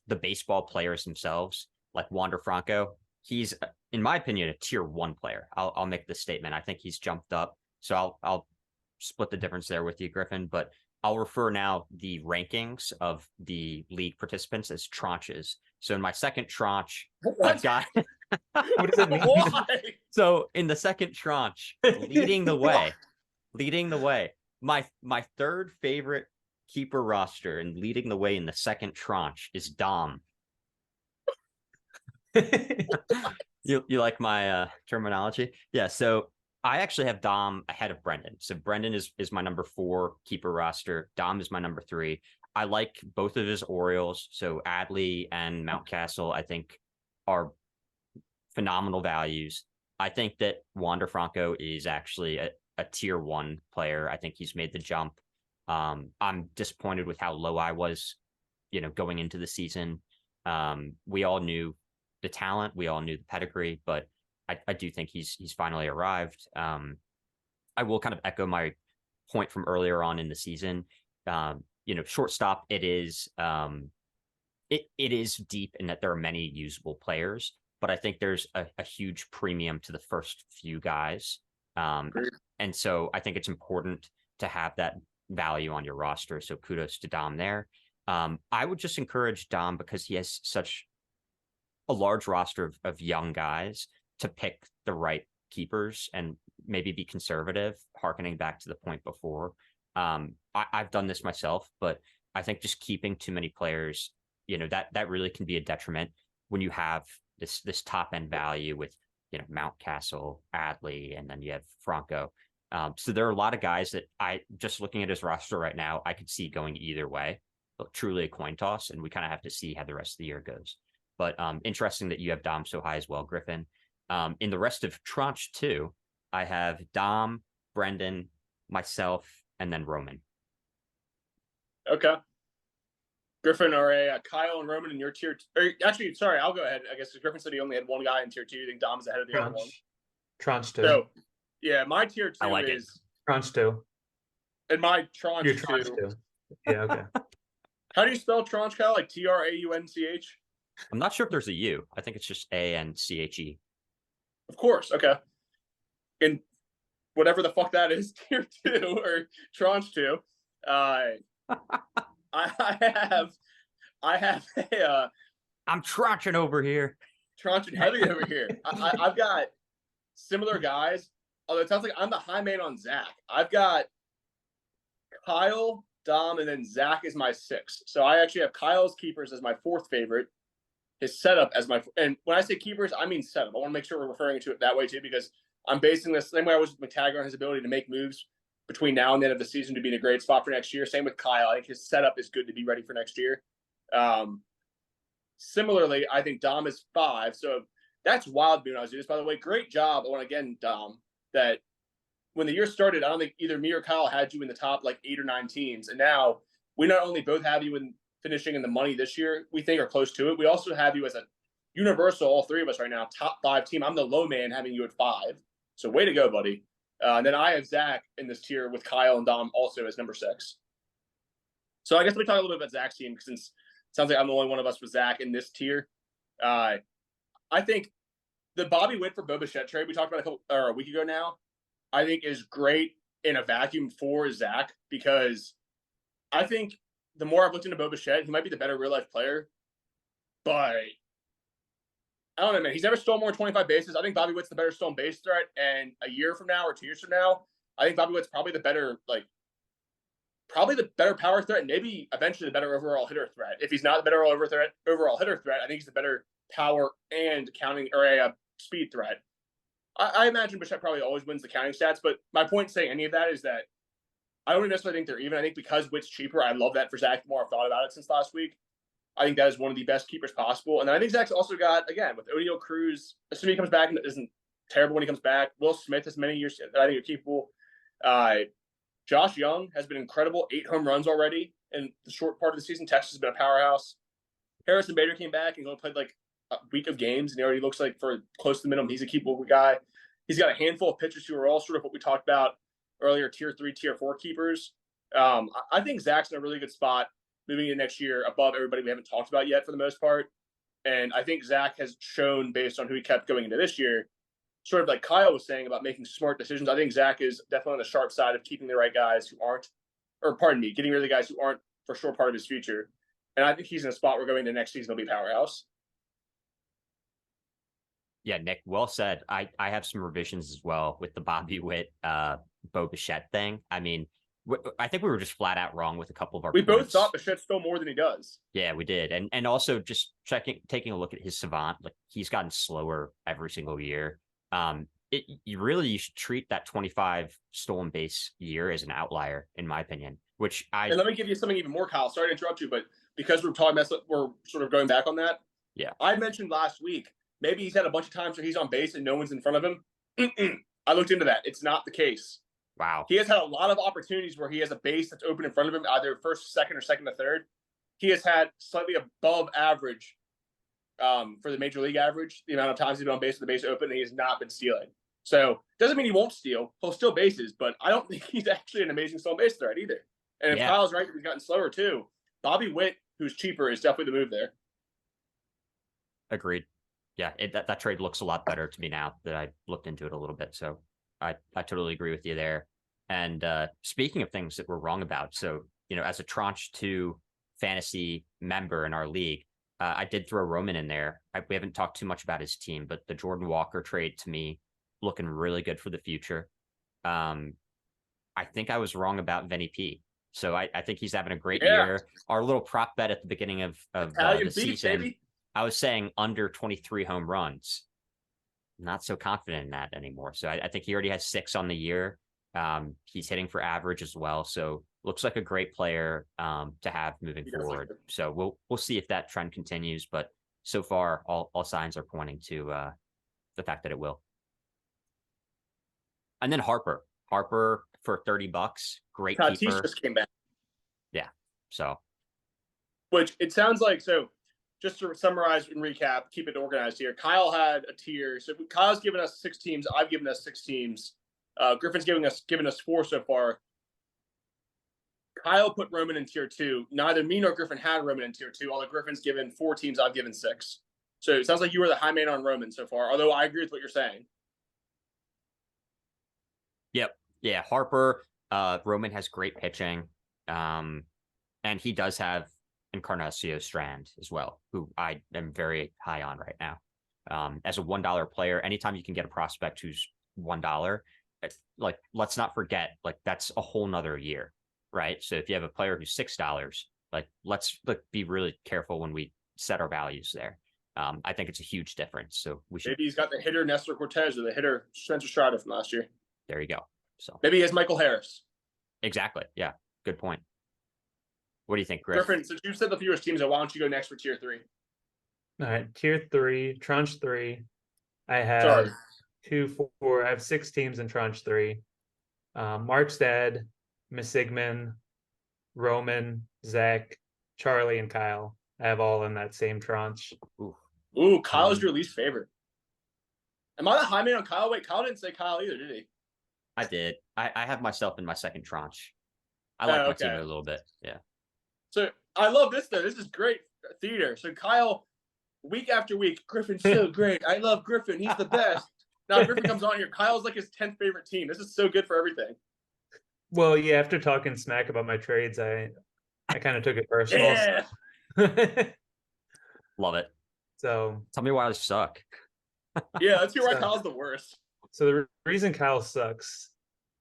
the baseball players themselves, like Wander Franco. He's, in my opinion, a tier 1 player. I'll make this statement. I think he's jumped up. So I'll split the difference there with you, Griffin, but I'll refer now the rankings of the league participants as tranches. So in my second tranche, I've got what does it mean? Why? So in the second tranche, leading the way, my third favorite keeper roster and leading the way in the second tranche is Dom. You like my terminology? Yeah, so I actually have Dom ahead of Brendan. So Brendan is my number 4 keeper roster. Dom is my number 3. I like both of his Orioles. So Adley and Mountcastle, I think, are phenomenal values. I think that Wander Franco is actually a tier 1 player. I think he's made the jump. I'm disappointed with how low I was, going into the season. We all knew the talent, we all knew the pedigree, but I do think he's finally arrived. I will kind of echo my point from earlier on in the season. Shortstop, it is deep in that there are many usable players, but I think there's a huge premium to the first few guys. And so I think it's important to have that value on your roster. So kudos to Dom there. I would just encourage Dom, because he has such a large roster of young guys, to pick the right keepers and maybe be conservative, harkening back to the point before. I've done this myself, but I think just keeping too many players, that really can be a detriment when you have this top end value with, Mountcastle, Adley, and then you have Franco. So there are a lot of guys that just looking at his roster right now, I could see going either way, but truly a coin toss. And we kind of have to see how the rest of the year goes. But interesting that you have Dom so high as well, Griffin. In the rest of tranche 2, I have Dom, Brendan, myself, and then Roman. Okay. Griffin, or Kyle and Roman in your tier. Actually, sorry, I'll go ahead. I guess Griffin said he only had 1 guy in tier 2. You think Dom's ahead of the other one? Tranche 2. So, yeah, my tier 2 like is tranche 2. And my tranche Your tranche 2. 2. Yeah, okay. How do you spell Tranche, Kyle? Like Traunch? I'm not sure if there's a U. I think it's just ANCHE. Of course. Okay. And whatever the fuck that is, tier 2 or Tranche 2. I have a I'm tranching over here. Tranching heavy over here. I've got similar guys. Although it sounds like I'm the high man on Zach. I've got Kyle, Dom, and then Zach is my 6th. So I actually have Kyle's keepers as my 4th favorite. His setup as my, and when I say keepers, I mean setup. I want to make sure we're referring to it that way too, because I'm basing this same way I was with McTaggart on his ability to make moves between now and the end of the season to be in a great spot for next year. Same with Kyle. I think his setup is good to be ready for next year. Similarly, I think Dom is 5. So that's wild to me when I was doing this. By the way, great job. I want to again, Dom, that when the year started, I don't think either me or Kyle had you in the top like 8 or 9 teams. And now we not only both have you in finishing in the money this year, we think are close to it. We also have you as a universal, all 3 of us right now, top 5 team. I'm the low man having you at 5. So way to go, buddy. And then I have Zach in this tier with Kyle and Dom also as number 6. So I guess we talk a little bit about Zach's team, since it sounds like I'm the only one of us with Zach in this tier. I think the Bobby Witt for Bucher trade we talked about a week ago now, I think is great in a vacuum for Zach, because I think the more I've looked into Bucher, he might be the better real life player, but I don't know, man. He's never stolen more than 25 bases. I think Bobby Witt's the better stolen base threat, and a year from now or 2 years from now, I think Bobby Witt's probably the better power threat, and maybe eventually the better overall hitter threat. If he's not the better overall hitter threat, I think he's the better power and counting or a speed threat. I imagine Bichette probably always wins the counting stats, but my point in saying any of that is that I don't necessarily think they're even. I think because Witt's cheaper, I love that for Zach. The more I've thought about it since last week, I think that is one of the best keepers possible. And then I think Zach's also got, again, with O'Neal Cruz, assuming he comes back and isn't terrible when he comes back. Will Smith has many years that I think are keepable. Josh Young has been incredible, 8 home runs already in the short part of the season. Texas has been a powerhouse. Harrison Bader came back and only played like a week of games, and he already looks like for close to the minimum, he's a keepable guy. He's got a handful of pitchers who are all sort of what we talked about earlier, tier 3, tier 4 keepers. I think Zach's in a really good spot moving into next year above everybody we haven't talked about yet for the most part. And I think Zach has shown, based on who he kept going into this year, sort of like Kyle was saying about making smart decisions. I think Zach is definitely on the sharp side of keeping the right guys who aren't, or pardon me, getting rid of the guys who aren't for sure part of his future. And I think he's in a spot where going into next season will be powerhouse. Yeah, Nick, well said. I have some revisions as well with the Bobby Witt, Bo Bichette thing. I mean, I think we were just flat out wrong with a couple of our We points. both thought Bichette stole more than he does. Yeah, we did. And also just taking a look at his savant, like he's gotten slower every single year. You should treat that 25 stolen base year as an outlier, in my opinion, and let me give you something even more, Kyle. Sorry to interrupt you, but because we're talking about, we're sort of going back on that. Yeah. I mentioned last week, maybe he's had a bunch of times where he's on base and no one's in front of him. I looked into that. It's not the case. Wow. He has had a lot of opportunities where he has a base that's open in front of him, either first, second, or second to third. He has had slightly above average for the major league average, the amount of times he's been on base with the base open, and he has not been stealing. So doesn't mean he won't steal. He'll steal bases, but I don't think he's actually an amazing stolen base threat either. And if Kyle's right, he's gotten slower too. Bobby Witt, who's cheaper, is definitely the move there. Agreed. Yeah, that trade looks a lot better to me now that I looked into it a little bit. So I totally agree with you there. And speaking of things that we're wrong about, so, as a Tranche 2 fantasy member in our league, I did throw Roman in there. We haven't talked too much about his team, but the Jordan Walker trade to me looking really good for the future. I think I was wrong about Vinny P. So I think he's having a great year. Our little prop bet at the beginning of the season, baby. I was saying under 23 home runs. Not so confident in that anymore. So I think he already has 6 on the year. He's hitting for average as well. So looks like a great player to have moving forward. So we'll see if that trend continues. But so far, all signs are pointing to the fact that it will. And then Harper for $30, great Tatis keeper. Just came back. Yeah. So, which it sounds like. So, just to summarize and recap, keep it organized here. Kyle had a tier. So Kyle's given us 6 teams. I've given us 6 teams. Griffin's given us 4 so far. Kyle put Roman in tier 2. Neither me nor Griffin had Roman in tier 2, although Griffin's given 4 teams, I've given 6. So it sounds like you were the high man on Roman so far, although I agree with what you're saying. Yep. Yeah. Harper, Roman has great pitching. And he does have Encarnacio Strand as well, who I am very high on right now. As a $1 player, anytime you can get a prospect who's $1, like, let's not forget, like, that's a whole nother year, right? So if you have a player who's $6, like, let's be really careful when we set our values there. I think it's a huge difference. So we should. Maybe he's got the hitter Nestor Cortez or the hitter Spencer Strider from last year. There you go. So maybe he has Michael Harris. Exactly. Yeah. Good point. What do you think, Griff? Griffin, since you said the fewest teams, why don't you go next for tier 3? All right, tier 3, tranche 3. I have 4. I have 6 teams in tranche 3. Markstead, Misigman, Roman, Zach, Charlie, and Kyle. I have all in that same tranche. Ooh, Kyle's your least favorite. Am I the high man on Kyle? Wait, Kyle didn't say Kyle either, did he? I did. I have myself in my second tranche. I like my team a little bit. Yeah. So I love this though. This is great theater. So Kyle, week after week, Griffin's so great. I love Griffin. He's the best. Now Griffin comes on here. Kyle's like his 10th favorite team. This is so good for everything. Well, yeah, after talking smack about my trades, I kind of took it personal. Yeah. Love it. So tell me why I suck. Yeah, let's hear why Kyle's the worst. So the reason Kyle sucks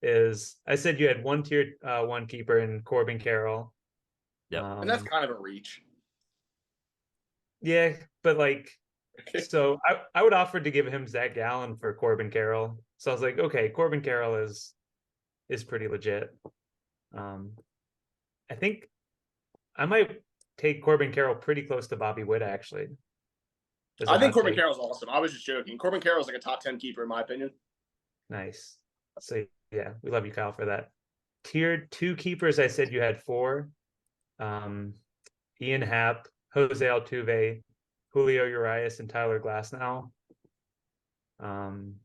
is I said you had one tier 1 keeper in Corbin Carroll. Yeah, and that's kind of a reach. Yeah, but like, so I would offer to give him Zach Gallen for Corbin Carroll. So I was like, okay, Corbin Carroll is pretty legit. I think I might take Corbin Carroll pretty close to Bobby Witt, actually. I think Corbin Carroll's awesome. I was just joking. Corbin Carroll's like a top 10 keeper in my opinion. Nice. So yeah, we love you, Kyle, for that. Tier 2 keepers, I said you had 4. Ian Happ, Jose Altuve, Julio Urias, and Tyler Glasnow. And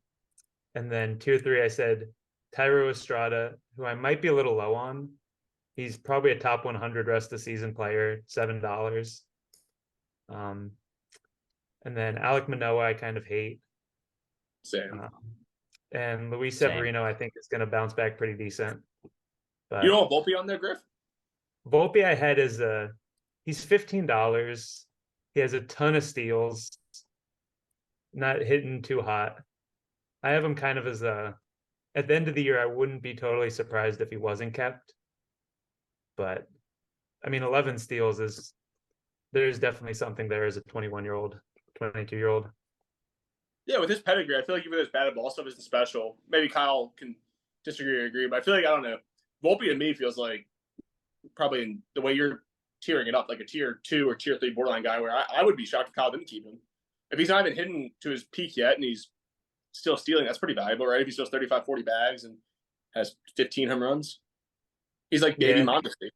then tier 3, I said Tyro Estrada, who I might be a little low on. He's probably a top 100 rest of the season player, $7. And then Alek Manoah, I kind of hate. Same. And Luis Severino, I think, is going to bounce back pretty decent. But you don't want Volpe on there, Griff? Volpe I had is he's $15. He has a ton of steals. Not hitting too hot. I have him kind of as at the end of the year, I wouldn't be totally surprised if he wasn't kept. But I mean, 11 steals there's definitely something there as a 21-year-old, 22-year-old. Yeah, with his pedigree, I feel like even his batted ball stuff isn't special. Maybe Kyle can disagree or agree, but I feel like, I don't know. Volpe to me feels like probably in the way you're tiering it up, like a tier 2 or tier 3 borderline guy, where I would be shocked if Kyle didn't keep him. If he's not even hitting to his peak yet and he's still stealing, that's pretty valuable, right? If he steals 35, 40 bags and has 15 home runs, he's like baby Mondesi.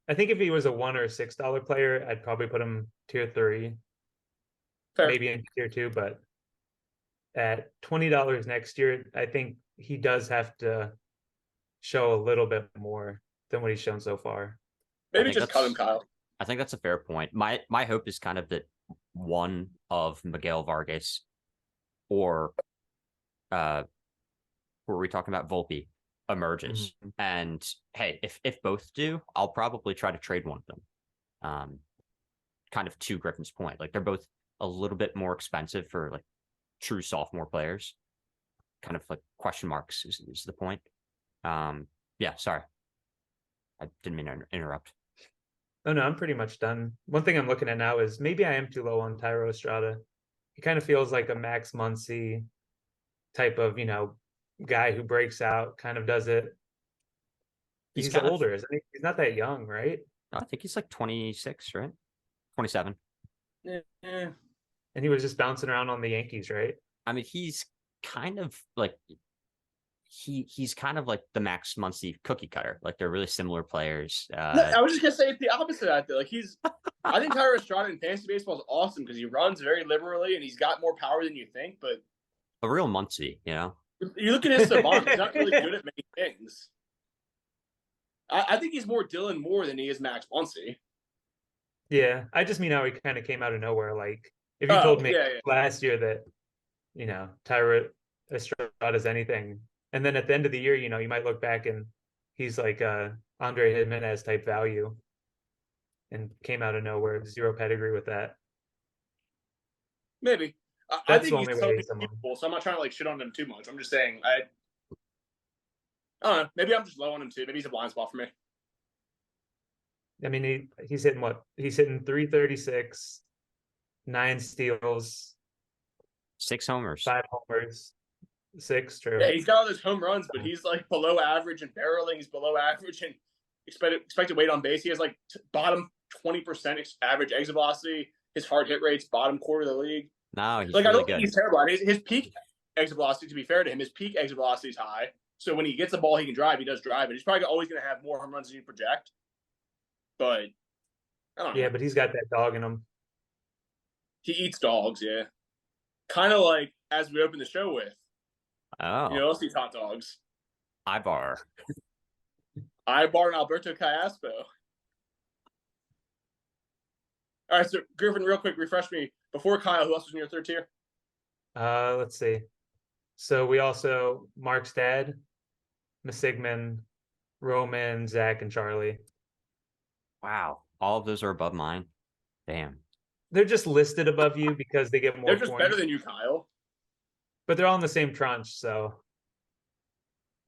I think if he was a $1 or $6 player, I'd probably put him tier 3. Fair. Maybe in tier 2, but at $20 next year, I think he does have to show a little bit more than what he's shown so far. Maybe just cut him, Kyle. I think that's a fair point. My hope is kind of that one of Miguel Vargas or were we talking about Volpe emerges. Mm-hmm. And hey, if both do, I'll probably try to trade one of them. Kind of to Griffin's point, like they're both a little bit more expensive for like true sophomore players. Kind of like question marks is the point. Yeah, sorry. I didn't mean to interrupt. Oh no, I'm pretty much done. One thing I'm looking at now is maybe I am too low on Tyro Estrada. He kind of feels like a Max Muncy type of, guy who breaks out, kind of does it. He's older, isn't he? He's not that young, right? I think he's like 26, right? 27. Yeah. And he was just bouncing around on the Yankees, right? I mean, he's kind of like he's kind of like the Max Muncy cookie cutter. Like they're really similar players. I was just gonna say it's the opposite of that. Like I think Tyro Estrada in fantasy baseball is awesome because he runs very liberally and he's got more power than you think. But a real Muncy, you look at his savant; he's not really good at many things. I think he's more Dylan Moore than he is Max Muncy. Yeah, I just mean how he kind of came out of nowhere. Like, if you told me last year that, Tyra Estrada's anything, and then at the end of the year, you might look back and he's like Andre Jimenez type value, and came out of nowhere, zero pedigree with that. Maybe. I think he's so people, so I'm not trying to like shit on him too much. I'm just saying I don't know. Maybe I'm just low on him too. Maybe he's a blind spot for me. I mean, he's hitting what? He's hitting 336, 9 steals, 6 homers, 5 homers, 6. True. Yeah, he's got all those home runs, but he's like below average in barreling. He's below average and expected weight on base. He has like bottom 20% average exit velocity. His hard hit rate's bottom quarter of the league. No, he's like really I don't good. think he's terrible. I mean, his peak exit velocity, to be fair to him, his peak exit velocity is high. So when he gets the ball, he can drive. He does drive it. He's probably always going to have more home runs than you project. But I don't know. Yeah, but he's got that dog in him. He eats dogs, yeah. Kind of like as we opened the show with. Oh. You know, let's eat hot dogs. Ibar. Ibar and Alberto Callaspo. All right, so Griffin, real quick, refresh me. Before Kyle, who else was in your third tier? Let's see. So we also Mark's dad, Masigman, Roman, Zach, and Charlie. Wow. All of those are above mine. Damn. They're just listed above you because they get more They're just points. better than you, Kyle. But they're all in the same tranche, so.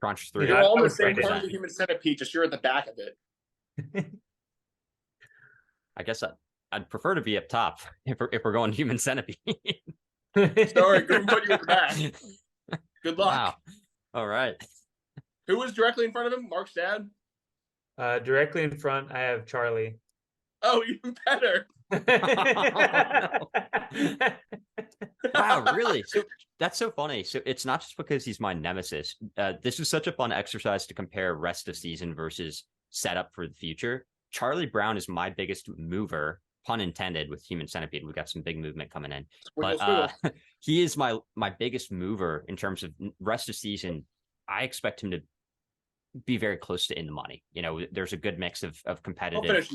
Tranche 3. You're all in the same part of the human centipede, just you're at the back of it. I guess I'd prefer to be up top if we're going human centipede. Sorry, couldn't put you in the back. Good luck. Wow. All right. Who was directly in front of him? Mark's dad? Directly in front, I have Charlie. Oh, even better. Wow, really? So that's so funny. So it's not just because he's my nemesis. This is such a fun exercise to compare rest of season versus setup for the future. Charlie Brown is my biggest mover, pun intended, with human centipede. We've got some big movement coming in. But he is my biggest mover in terms of rest of season. I expect him to be very close to in the money. You know, there's a good mix of competitive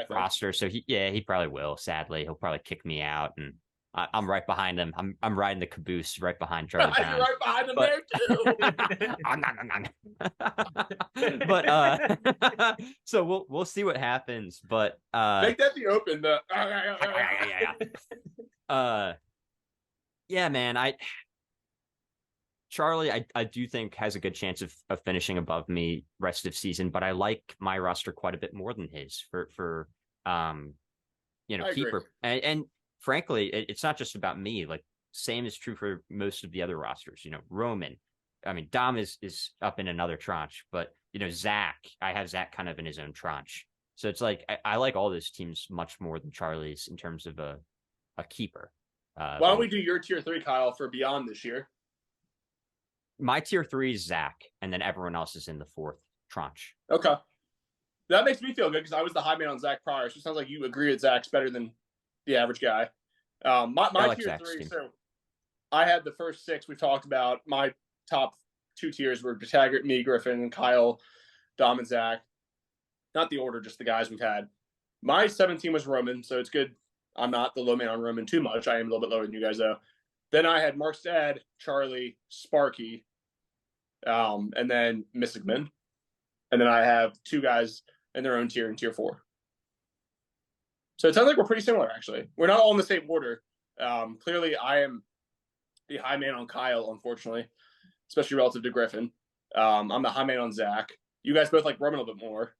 roster. So he probably will. Sadly, he'll probably kick me out, and I'm right behind him. I'm riding the caboose right behind Charlie Brown. You're right behind him there too. But so we'll see what happens. But make that the open. Yeah, man. Charlie, I do think has a good chance of finishing above me rest of season, but I like my roster quite a bit more than his for keeper. And frankly, it's not just about me. Like, same is true for most of the other rosters. You know, Roman, I mean, Dom is up in another tranche, but Zach, I have Zach kind of in his own tranche. So it's like I like all those teams much more than Charlie's in terms of a keeper. Why don't we do your tier 3, Kyle, for beyond this year? My tier 3 is Zach, and then everyone else is in the 4th tranche. Okay. That makes me feel good because I was the high man on Zach prior. So it sounds like you agree that Zach's better than the average guy. My tier Zach's 3, so I had the first 6 we've talked about. My top 2 tiers were Taggart, me, Griffin, and Kyle, Dom, and Zach. Not the order, just the guys we've had. My 17 was Roman, so it's good. I'm not the low man on Roman too much. I am a little bit lower than you guys, though. Then I had Mark's dad, Charlie, Sparky, and then Missigman. And then I have 2 guys in their own tier in tier 4. So it sounds like we're pretty similar, actually. We're not all in the same order. Clearly, I am the high man on Kyle, unfortunately, especially relative to Griffin. I'm the high man on Zach. You guys both like Roman a little bit more.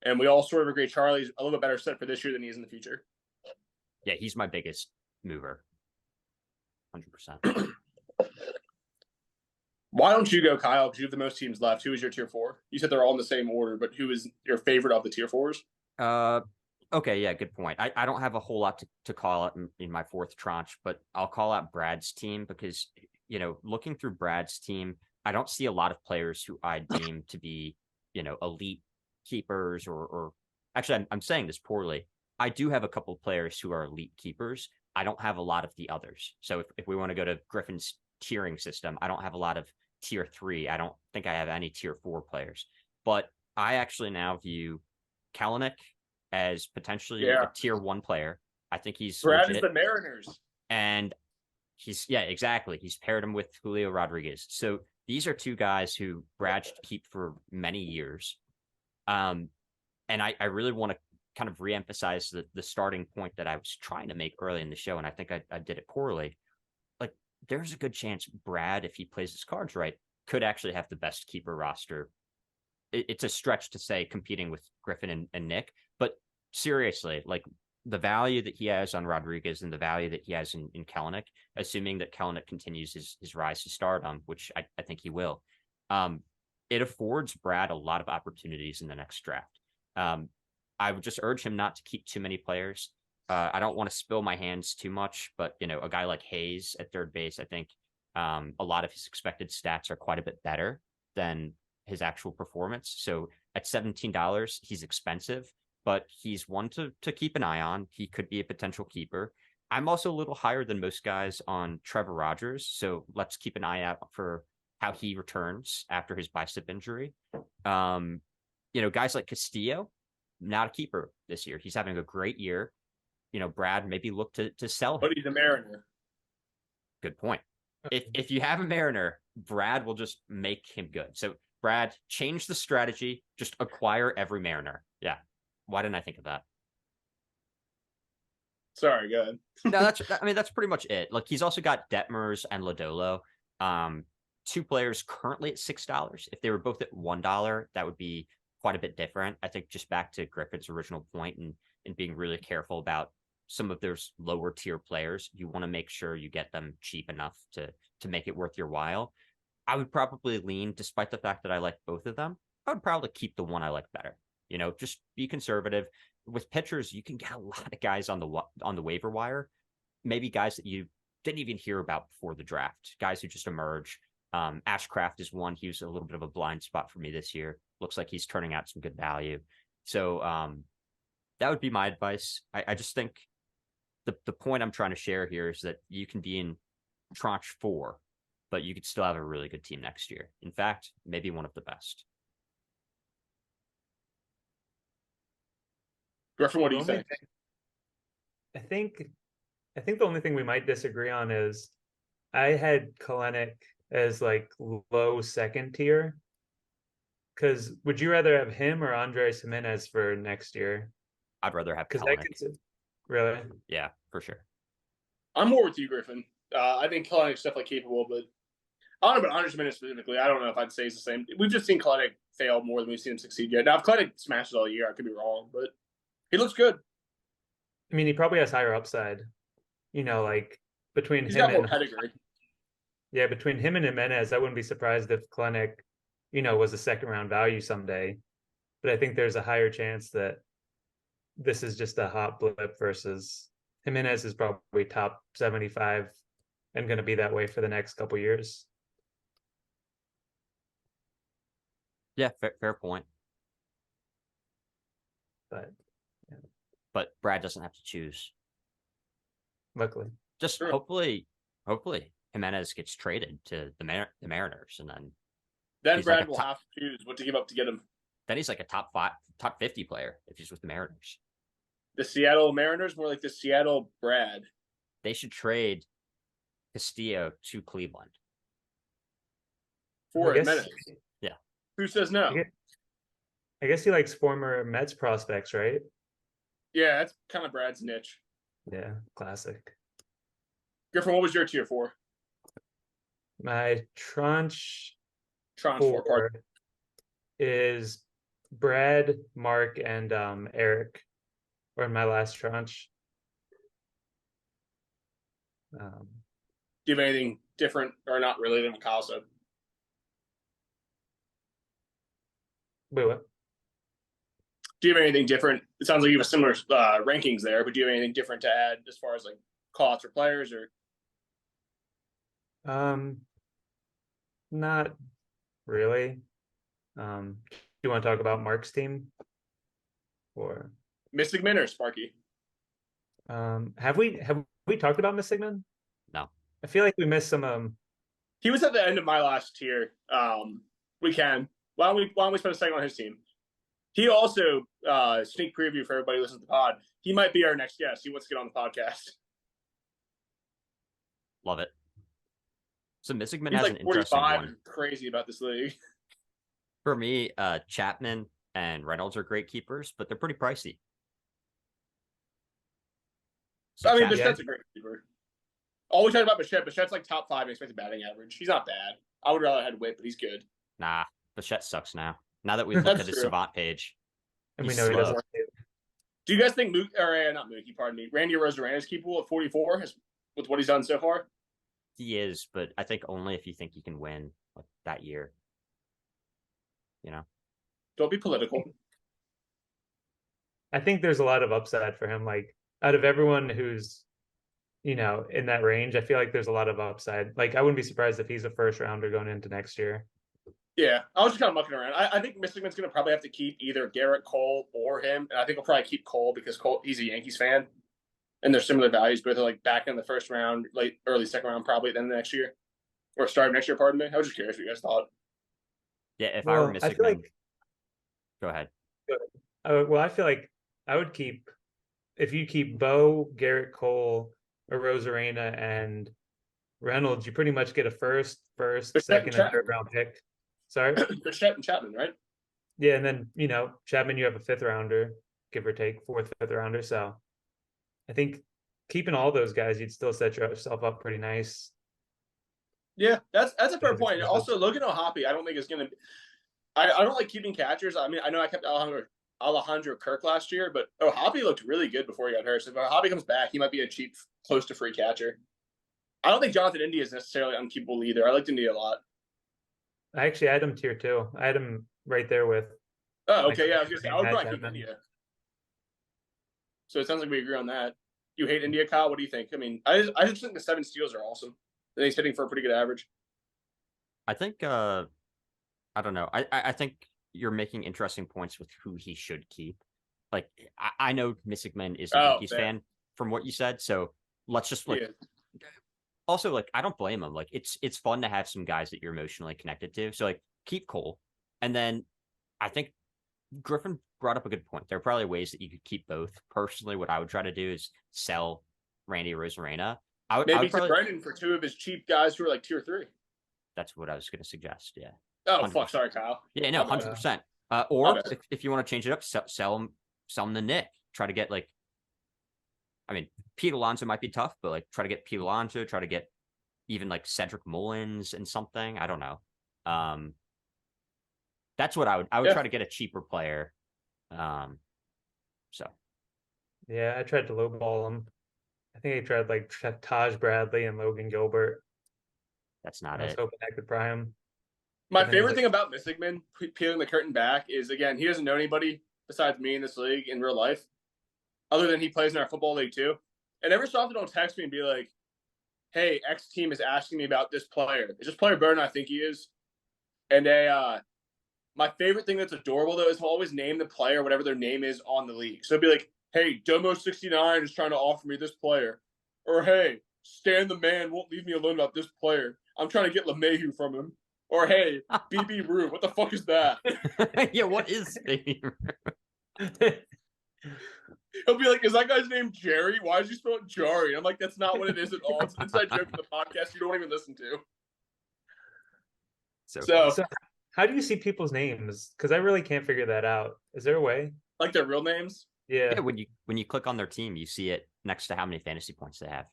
And we all sort of agree Charlie's a little bit better set for this year than he is in the future. Yeah, he's my biggest mover. 100%. Why don't you go, Kyle? Because you have the most teams left. Who is your tier 4? You said they're all in the same order, but who is your favorite of the tier 4s? Okay, yeah, good point. I don't have a whole lot to call out in my 4th tranche, but I'll call out Brad's team because, looking through Brad's team, I don't see a lot of players who I deem to be, elite keepers or actually, I'm saying this poorly. I do have a couple of players who are elite keepers. I don't have a lot of the others. So if we want to go to Griffin's tiering system, I don't have a lot of tier 3. I don't think I have any tier 4 players. But I actually now view Kalanick as potentially Yeah. a tier 1 player. I think he's Brad legit. is the Mariners. And exactly. He's paired him with Julio Rodriguez. So these are two guys who Brad should keep for many years. And I really want to kind of reemphasize the starting point that I was trying to make early in the show, and I think I did it poorly. Like, there's a good chance Brad, if he plays his cards right, could actually have the best keeper roster. It's a stretch to say competing with Griffin and Nick, but seriously, like, the value that he has on Rodriguez and the value that he has in Kalanick, assuming that Kalanick continues his rise to stardom, which I think he will, it affords Brad a lot of opportunities in the next draft. I would just urge him not to keep too many players. I don't want to spill my hands too much, but a guy like Hayes at third base, I think a lot of his expected stats are quite a bit better than his actual performance. So at $17, he's expensive, but he's one to keep an eye on. He could be a potential keeper. I'm also a little higher than most guys on Trevor Rogers, so let's keep an eye out for how he returns after his bicep injury. Guys like Castillo, not a keeper this year. He's having a great year. Brad, maybe look to sell him. But he's a Mariner. Good point. If you have a Mariner, Brad will just make him good. So Brad, change the strategy. Just acquire every Mariner. Yeah. Why didn't I think of that? Sorry, go ahead. No, that's pretty much it. Like, he's also got Detmers and Lodolo. Two players currently at $6. If they were both at $1, that would be quite a bit different. I think just back to Griffin's original point and being really careful about some of those lower tier players, you want to make sure you get them cheap enough to make it worth your while. I would probably lean, despite the fact that I like both of them, I would probably keep the one I like better. Just be conservative. With pitchers, you can get a lot of guys on the waiver wire, maybe guys that you didn't even hear about before the draft, guys who just emerge. Ashcraft is one. He was a little bit of a blind spot for me this year. Looks like he's turning out some good value. So that would be my advice. I just think the point I'm trying to share here is that you can be in tranche 4, but you could still have a really good team next year. In fact, maybe one of the best. Griffin, what do you think? I think the only thing we might disagree on is I had Kalanick as like low second tier. Because would you rather have him or Andres Jimenez for next year? I'd rather have Because Kalanick. Really? Yeah, for sure. I'm more with you, Griffin. I think Kalanick's definitely capable, but I don't know about Andres Jimenez specifically. I don't know if I'd say it's the same. We've just seen Kalanick fail more than we've seen him succeed yet. Now, if Kalanick smashes all year, I could be wrong, but he looks good. I mean, he probably has higher upside. Like between He's him got more and pedigree. Yeah, between him and Jimenez, I wouldn't be surprised if Kalanick, was a second round value someday. But I think there's a higher chance that this is just a hot blip versus Jimenez is probably top 75 and going to be that way for the next couple years. Yeah, fair point. But Brad doesn't have to choose. Luckily. Just Sure. hopefully Jimenez gets traded to the Mariners, and then Then Brad like will have to choose what to give up to get him. then he's like a top 50 player if he's with the Mariners. The Seattle Mariners, more like the Seattle Brad. They should trade Castillo to Cleveland. For I guess- Jimenez. Yeah. Who says no? I guess he likes former Mets prospects, right? Yeah, that's kind of Brad's niche. Yeah, classic. Griffin, what was your tier 4? My tranche Tranche 4 4 part. is Brad, Mark, and Eric, or in my last tranche. Do you have anything different or not really than what Kyle said? Wait, what? Do you have anything different? It sounds like you have a similar rankings there, but do you have anything different to add as far as like costs or players or? Not really. Do you want to talk about Mark's team? Or Mystic or Sparky? have we talked about Miss Sigmund? No. I feel like we missed some He was at the end of my last tier. We can. Why don't we spend a second on his team? He also, sneak preview for everybody who listens to the pod, he might be our next guest. He wants to get on the podcast. Love it. So Mystic Man He's has like an interesting 45 one. and crazy about this league. For me, Chapman and Reynolds are great keepers, but they're pretty pricey. So I mean, Chapman- Bichette's a great keeper. All we talked about Bichette's like top 5 in expected batting average. He's not bad. I would rather have Witt, but he's good. Nah, Bichette sucks now. Now that we've looked at his true. Savant page, And we he's know he slow. doesn't. Do you guys think not Mookie, pardon me, Randy Arozarena is keepable at 44 with what he's done so far? He is, but I think only if you think he can win like that year. You know, Don't be political. I think there's a lot of upside for him. Like out of everyone who's, in that range, I feel like there's a lot of upside. Like I wouldn't be surprised if he's a first rounder going into next year. Yeah, I was just kind of mucking around. I think Mystic Man's going to probably have to keep either Garrett Cole or him. And I think he'll probably keep Cole because he's a Yankees fan. And they're similar values, but they're like back in the first round, early second round, probably at the end of next year. Or start of next year, pardon me. I was just curious what you guys thought. yeah. If I were Mystic Man, go ahead. I feel like I would if you keep Bo, Garrett Cole, Arozarena, and Reynolds, you pretty much get a first, second, and third round pick. Sorry? Bichette and Chapman, right? Yeah, and then, Chapman, you have a 5th rounder, give or take, 4th, 5th rounder. So I think keeping all those guys, you'd still set yourself up pretty nice. Yeah, that's a fair point. Also, Logan O'Hoppe, I don't think is going to – I don't like keeping catchers. I mean, I know I kept Alejandro Kirk last year, but O'Hoppe looked really good before he got hurt. So if O'Hoppe comes back, he might be a cheap, close to free catcher. I don't think Jonathan India is necessarily unkeepable either. I liked India a lot. I actually had him tier 2. I had him right there with. Oh, okay, yeah. I was gonna say I would probably keep Chapman. India. So it sounds like we agree on that. You hate India, Kyle? What do you think? I mean, I just think the 7 steals are awesome. And he's hitting for a pretty good average. I think I don't know. I think you're making interesting points with who he should keep. Like I know Mystic Man is a Yankees fan from what you said, so let's just also like I don't blame him. Like it's fun to have some guys that you're emotionally connected to. So like keep Cole. And then I think Griffin brought up a good point. There are probably ways that you could keep both. Personally, what I would try to do is sell Randy Arozarena. Maybe to Brendan for 2 of his cheap guys who are like tier 3. That's what I was going to suggest. Yeah. Oh, 100%. fuck. Sorry, Kyle. Yeah, no, 100%. Or if you want to change it up, sell him to Nick. Try to get Pete Alonso might be tough, but try to get Pete Alonso, try to get even Cedric Mullins and something. I don't know. That's what I would try to get a cheaper player. So. Yeah, I tried to lowball him. I think I tried Taj Bradley and Logan Gilbert. That's not I was hoping I could pry him. My favorite thing about Mystic Man peeling the curtain back is, again, he doesn't know anybody besides me in this league in real life, other than he plays in our football league too. And every so often he'll text me and be like, hey, X team is asking me about this player. Is this player better than I think he is? And my favorite thing that's adorable, though, is he'll always name the player, whatever their name is on the league. So it'll be like, hey, Domo69 is trying to offer me this player. Or, hey, Stan the Man won't leave me alone about this player. I'm trying to get LeMahieu from him. Or, hey, BB Rue, what the fuck is that? Yeah, what is BB Rue? He'll be like, is that guy's name Jerry? Why is he spelled Jari? I'm like, that's not what it is at all. It's an inside joke from the podcast you don't even listen to. So how do you see people's names? Because I really can't figure that out. Is there a way? Like their real names? Yeah. When you click on their team, you see it next to how many fantasy points they have.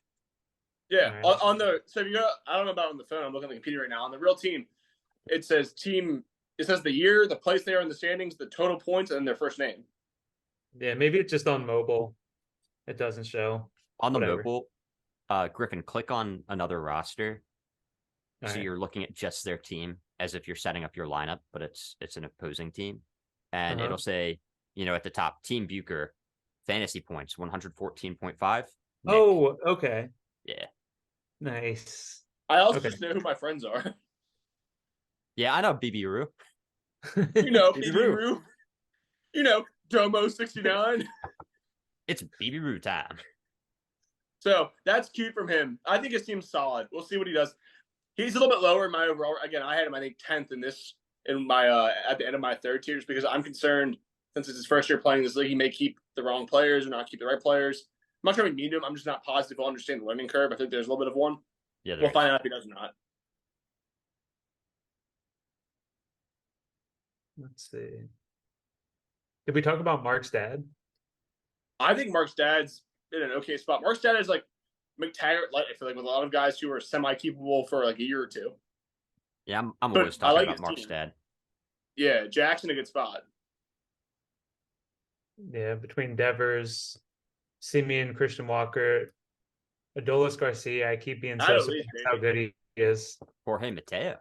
Yeah. Right. So if you go, I don't know about on the phone, I'm looking at the computer right now. On the real team, it says the year, the place they are in the standings, the total points, and their first name. Yeah, maybe it's just on mobile. It doesn't show. On the mobile, Griffin, click on another roster. All so right. You're looking at just their team as if you're setting up your lineup, but it's an opposing team. And it'll say, at the top, Team Bucher, fantasy points, 114.5. Oh, okay. Yeah. Nice. I also just know who my friends are. Yeah, I know BB Rue. You know BB Rue. You know Domo69. It's BB Rue time. So that's cute from him. I think his team's solid. We'll see what he does. He's a little bit lower in my overall. Again, I had him, I think, 10th in my at the end of my third tier, just because I'm concerned since it's his first year playing this league, he may keep the wrong players or not keep the right players. I'm not trying to be mean to him. I'm just not positive he'll understand the learning curve. I think there's a little bit of one. Yeah, We'll find out if he does or not. Let's see. Did we talk about Mark's dad? I think Mark's dad's in an okay spot. Mark's dad is like McTaggart, I feel like, with a lot of guys who are semi-capable for like a year or two. Yeah, I'm But always I talking like about his Mark's team. dad. Yeah, Jack's in a good spot. Yeah, between Devers, Simeon, Christian Walker, Adolis Garcia, I keep being I so don't surprised leave, how good he is. Jorge Mateo.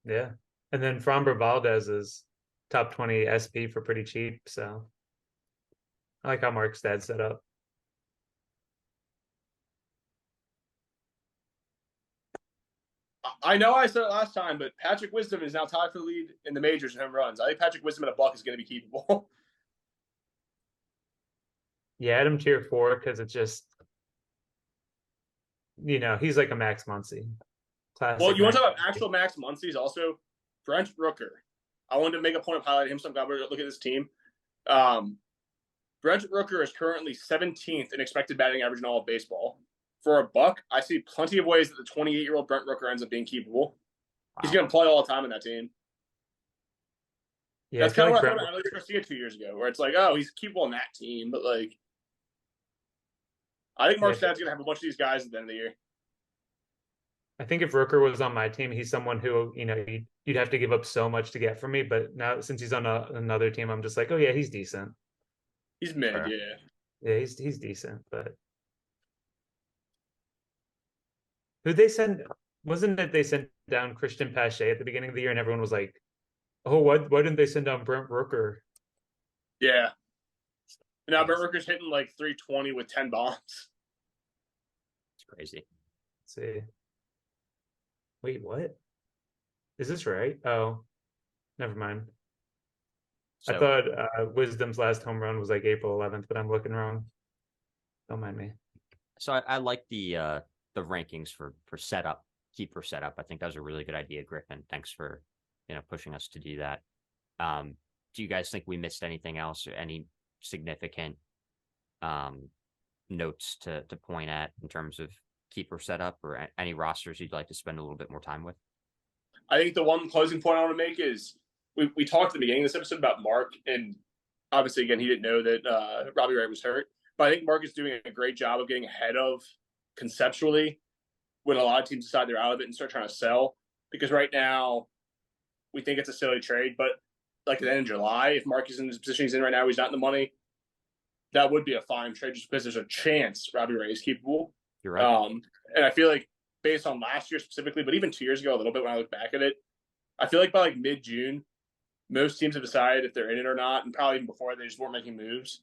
Yeah. And then Framber Valdez is top 20 SP for pretty cheap. So I like how Mark's dad set up. I know I said it last time, but Patrick Wisdom is now tied for the lead in the majors in home runs. I think Patrick Wisdom at a buck is going to be keepable. Yeah, add him tier 4 because it's just, he's like a Max Muncy. Classic. Well, you want to Max talk about actual Max Muncy's also Brent Rooker. I wanted to make a point of highlighting him. So I'm glad we're looking at this team. Brent Rooker is currently 17th in expected batting average in all of baseball. For a buck, I see plenty of ways that the 28-year-old Brent Rooker ends up being keepable. Wow. He's going to play all the time in that team. Yeah, That's I feel kind of like what I thought about Alex Garcia 2 years ago, where it's like, oh, he's keepable in that team, but like, I think Mark's dad's going to have a bunch of these guys at the end of the year. I think if Rooker was on my team, he's someone who, you'd have to give up so much to get from me. But now since he's on another team, I'm just like, oh yeah, he's decent. He's mid, Sure. yeah. Yeah, he's decent. But who they send? Wasn't it they sent down Christian Pache at the beginning of the year, and everyone was like, oh, why didn't they send down Brent Rooker? Yeah. And now Brent Rooker's hitting like 320 with 10 bombs. It's crazy. Let's see. Wait, what? Is this right? Oh, never mind. So, I thought Wisdom's last home run was like April 11th, but I'm looking wrong. Don't mind me. so I like the rankings for setup, keeper setup. I think that was a really good idea, Griffin. Thanks for pushing us to do that. Do you guys think we missed anything else or any significant notes to point at in terms of keeper setup or any rosters you'd like to spend a little bit more time with? I think the one closing point I want to make is we talked at the beginning of this episode about Mark, and obviously, again, he didn't know that Robbie Ray was hurt. But I think Mark is doing a great job of getting ahead of conceptually when a lot of teams decide they're out of it and start trying to sell. Because right now, we think it's a silly trade, but like at the end of July, if Mark is in the position he's in right now, he's not in the money, that would be a fine trade just because there's a chance Robbie Ray is keepable. You're right. And I feel like based on last year specifically, but even 2 years ago a little bit when I look back at it, I feel like by like mid-June, most teams have decided if they're in it or not, and probably even before they just weren't making moves.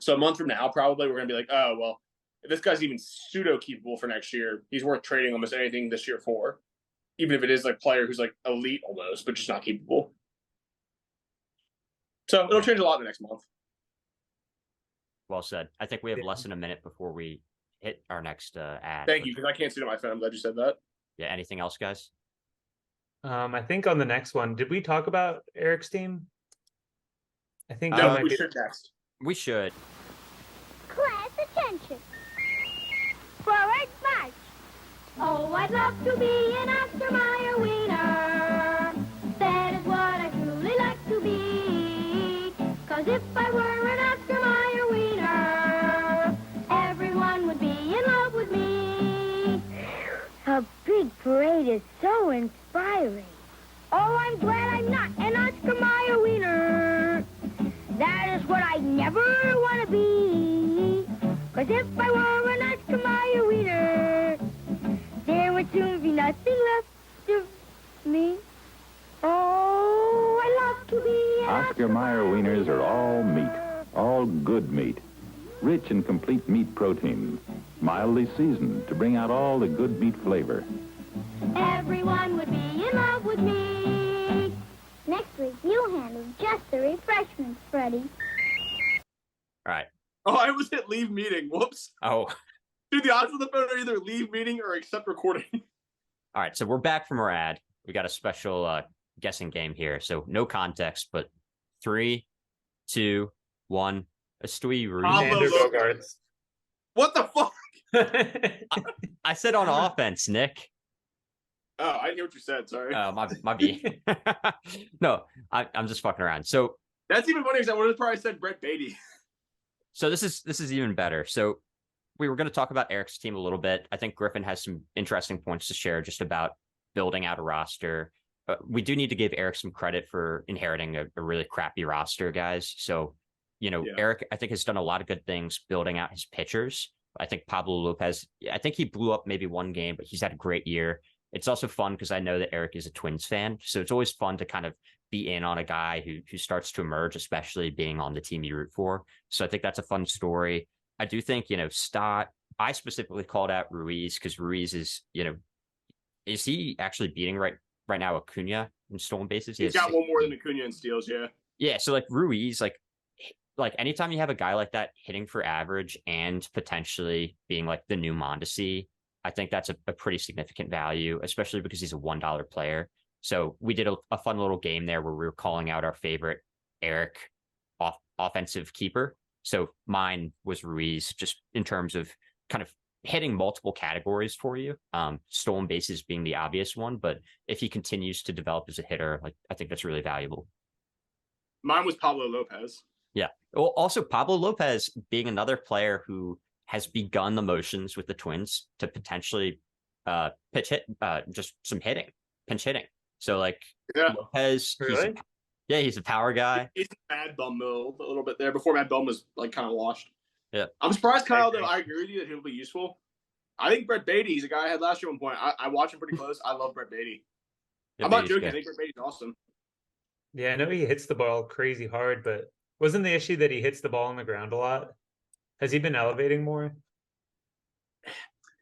So a month from now, probably we're going to be like, oh, well, if this guy's even pseudo-keepable for next year, he's worth trading almost anything this year for, even if it is like a player who's like elite almost, but just not keepable. So it'll change a lot in the next month. Well said. I think we have less than a minute before we hit our next ad. Thank you, because I can't see it on my phone. I'm glad you said that. Yeah. Anything else, guys? I think on the next one, did we talk about Eric's team? I think No, that might we be. should next. We should. Class attention. Forward march. Oh, I'd love to be an Oscar Mayer wiener. That is what I truly like to be. 'Cause if I were an Oscar Mayer wiener, everyone would be in love with me. A big parade is so inspiring. Oh, I'm glad I'm not an Oscar Mayer wiener. That is what I never want to be. 'Cause if I were an Oscar Mayer wiener, there would soon be nothing left of me. Oh, I love to be an Oscar Mayer wieners are all meat, all good meat, rich in complete meat protein, mildly seasoned to bring out all the good meat flavor. Everyone would be in love with me. Next week, you handle just the refreshments, Freddie. All right. Oh, I was hit leave meeting. Whoops. Oh, Dude, the options on the phone are either leave meeting or accept recording. all right. So we're back from our ad. We got a special guessing game here. So no context, but 3, 2, 1. Estui Ruiz. Pablo Xander Lopez. Bogaerts. What the fuck? I said on offense, Nick. Oh, I didn't hear what you said. Sorry. Oh, my B. No, I'm just fucking around. So That's even funnier because I would have probably said Brett Beatty. So this is even better. So we were going to talk about Eric's team a little bit. I think Griffin has some interesting points to share just about building out a roster. We do need to give Eric some credit for inheriting a really crappy roster, guys. So, Eric, I think, has done a lot of good things building out his pitchers. I think Pablo Lopez, I think he blew up maybe one game, but he's had a great year. It's also fun because I know that Eric is a Twins fan. So it's always fun to kind of be in on a guy who starts to emerge, especially being on the team you root for. So I think that's a fun story. I do think, Stott, I specifically called out Ruiz because Ruiz is, is he actually beating right now Acuna in stolen bases? He's got one more than Acuna in steals, yeah. Yeah, so like Ruiz, like anytime you have a guy like that hitting for average and potentially being like the new Mondesi, I think that's a pretty significant value, especially because he's a $1 player. So we did a fun little game there where we were calling out our favorite Eric offensive keeper. So mine was Ruiz, just in terms of kind of hitting multiple categories for you. Stolen bases being the obvious one, but if he continues to develop as a hitter, like I think that's really valuable. Mine was Pablo Lopez. Yeah. Well, also Pablo Lopez being another player who has begun the motions with the Twins to potentially pitch hit, just some hitting, pinch hitting. So like Lopez, really? He's a power guy. He's a Mad Bum mill a little bit there before Mad Bum was like kind of washed. Yeah. I'm surprised, Kyle, though. I agree with you that he'll be useful. I think Brett Beatty, he's a guy I had last year at one point. I watch him pretty close. I love Brett Beatty. Yeah, I'm not joking. I think Brett Beatty's awesome. Yeah, I know he hits the ball crazy hard, but wasn't the issue that he hits the ball on the ground a lot? Has he been elevating more?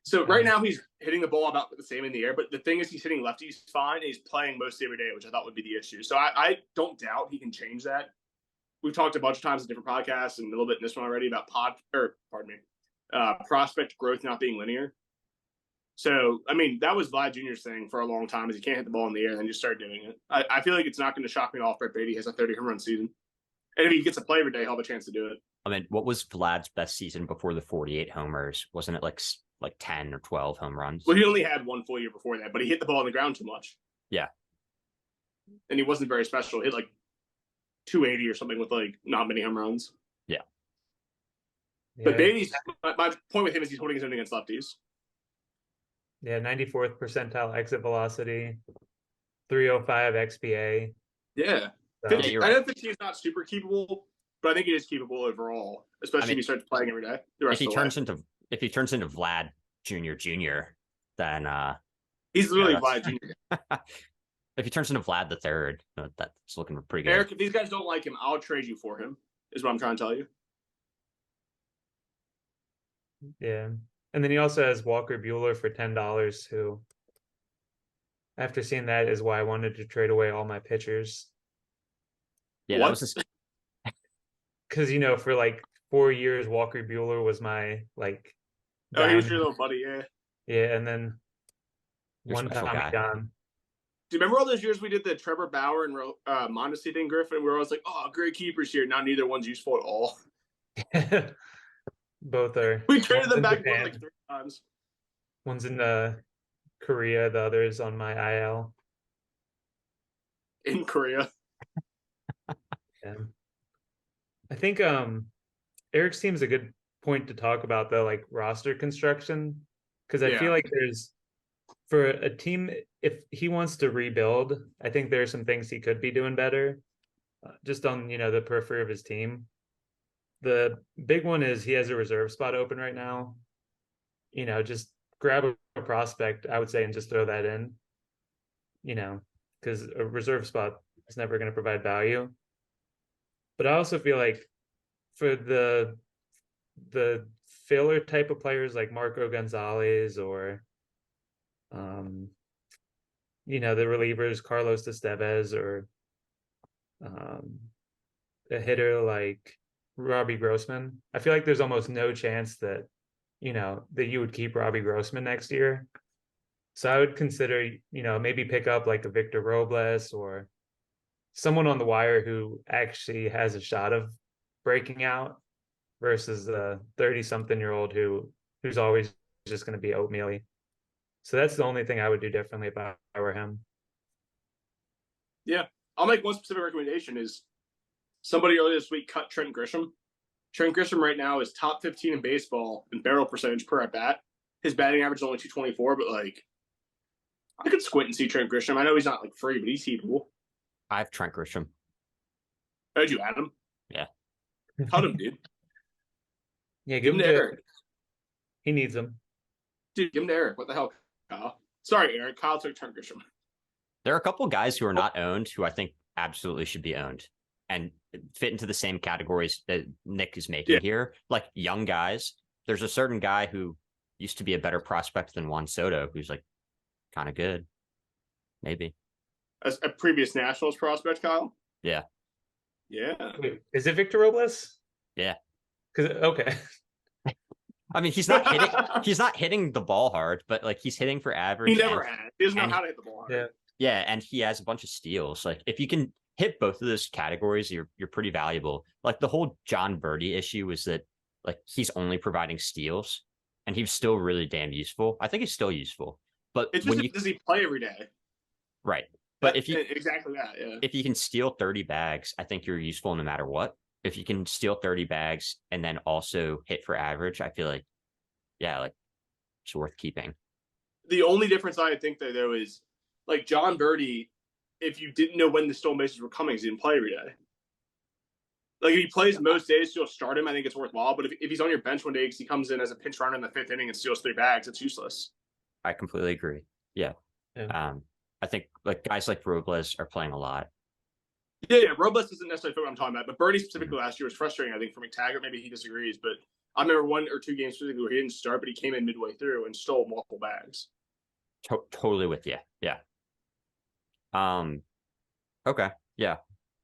So right now he's hitting the ball about the same in the air, but the thing is he's hitting lefties fine and he's playing most every day, which I thought would be the issue. So I don't doubt he can change that. We've talked a bunch of times in different podcasts and a little bit in this one already about prospect growth not being linear. So, I mean, that was Vlad Jr.'s thing for a long time is he can't hit the ball in the air and then just start doing it. I feel like it's not going to shock me at all if Brett Beatty has a 30 home run season. And if he gets to play every day, he'll have a chance to do it. I mean, what was Vlad's best season before the 48 homers? Wasn't it like 10 or 12 home runs? Well, he only had one full year before that, but he hit the ball on the ground too much. Yeah. And he wasn't very special. He hit like 280 or something with like not many home runs. Yeah. But Beatty's, my point with him is he's holding his own against lefties. Yeah, 94th percentile exit velocity, 305 XPA. Yeah. So, I don't think he's not super keepable, but I think he is keepable overall, especially if he starts playing every day. If he turns into Vlad Jr., then he's literally Vlad Jr. If he turns into Vlad the Third, that's looking pretty good. Eric, if these guys don't like him, I'll trade you for him, is what I'm trying to tell you. Yeah. And then he also has Walker Buehler for $10, who, after seeing that, is why I wanted to trade away all my pitchers. Yeah, that was just because for like 4 years, Walker Buehler was my like. Oh, he was your little buddy, yeah. Yeah, and then Your one special time guy. he gone. Do you remember all those years we did the Trevor Bauer and Mondesi thing, Griffin? We were always like, oh, great keepers here. Now neither one's useful at all. Both are. We traded them back Japan. like 3 times. One's in Korea, the other's on my IL. In Korea. Yeah. I think Eric's team is a good point to talk about, though, like roster construction, because I feel like there's, for a team, if he wants to rebuild, I think there are some things he could be doing better, just on the periphery of his team. The big one is he has a reserve spot open right now. Just grab a prospect, I would say, and just throw that in. Because a reserve spot is never going to provide value. But I also feel like for the filler type of players like Marco Gonzalez or the relievers Carlos Estevez or a hitter like Robbie Grossman, I feel like there's almost no chance that that you would keep Robbie Grossman next year. So I would consider, maybe pick up like a Victor Robles or someone on the wire who actually has a shot of breaking out versus a 30-something-year-old who's always just going to be oatmeal-y. So that's the only thing I would do differently if I were him. Yeah. I'll make one specific recommendation is somebody earlier this week cut Trent Grisham. Trent Grisham right now is top 15 in baseball in barrel percentage per at bat. His batting average is only 224, but like I could squint and see Trent Grisham. I know he's not like free, but he's heatable. I have Trent Grisham. Oh, did you add him? Yeah. Cut him, dude. Yeah, Give him to Eric. He needs him. Dude, give him to Eric. What the hell, Kyle? Sorry, Eric. Kyle took Trent Grisham. There are a couple of guys who are not owned who I think absolutely should be owned and fit into the same categories that Nick is making here. Like young guys. There's a certain guy who used to be a better prospect than Juan Soto, who's like kind of good. Maybe. As a previous Nationals prospect, Kyle? Yeah. Yeah. Wait, is it Victor Robles? Yeah. Okay. I mean, he's not hitting the ball hard, but like he's hitting for average. He never had. He doesn't know how to hit the ball hard. Yeah. Yeah, and he has a bunch of steals. Like if you can hit both of those categories, you're pretty valuable. Like the whole John Birdie issue was that like he's only providing steals, and he's still really damn useful. I think he's still useful, but it's just does he play every day? Right. But if you exactly that, yeah. If you can steal 30 bags, I think you're useful no matter what. If you can steal 30 bags and then also hit for average, I feel like, yeah, like it's worth keeping. The only difference I think though is like John Birdie, if you didn't know when the stolen bases were coming, he didn't play every day. Like if he plays most days, you'll start him. I think it's worthwhile. But if he's on your bench one day because he comes in as a pinch runner in the 5th inning and steals 3 bags, it's useless. I completely agree. Yeah. I think like guys like Robles are playing a lot. Yeah. Robles doesn't necessarily fit what I'm talking about, but Birdie specifically last year was frustrating. I think for McTaggart, maybe he disagrees, but I remember 1 or 2 games specifically where he didn't start, but he came in midway through and stole multiple bags. Totally with you. Yeah. Okay. Yeah.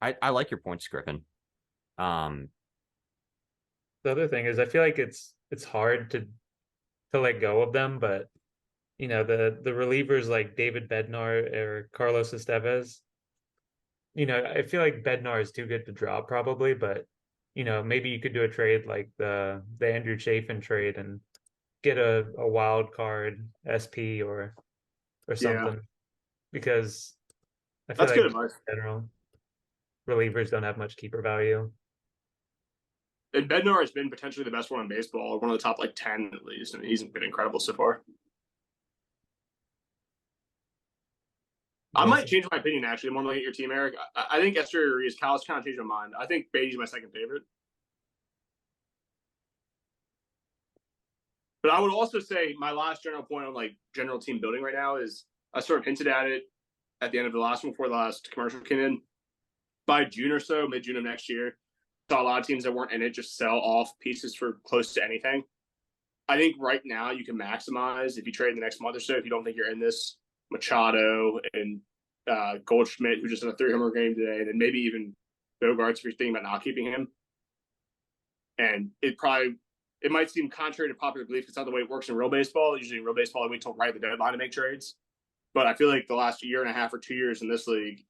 I like your points, Griffin. The other thing is I feel like it's hard to let go of them, but the relievers like David Bednar or Carlos Estevez, I feel like Bednar is too good to drop probably, but maybe you could do a trade like the Andrew Chafin trade and get a wild card SP or something, because I feel that's like good advice. In general, relievers don't have much keeper value. And Bednar has been potentially the best one in baseball, one of the top like 10 at least. I mean, he's been incredible so far. I might change my opinion actually. I'm looking at your team, Eric. I think Esther Ruiz, Kyle's kind of changed my mind. I think Beatty's my second favorite. But I would also say my last general point on like general team building right now is I sort of hinted at it at the end of the last one before the last commercial came in. By June or so, mid-June of next year, saw a lot of teams that weren't in it just sell off pieces for close to anything. I think right now you can maximize if you trade the next month or so. If you don't think you're in this, Machado and Goldschmidt, who just had a 3-homer game today, and then maybe even Bogarts if you're thinking about not keeping him. And it might seem contrary to popular belief. It's not the way it works in real baseball. Usually in real baseball, I wait till right at the deadline to make trades. But I feel like the last year and a half or 2 years in this league,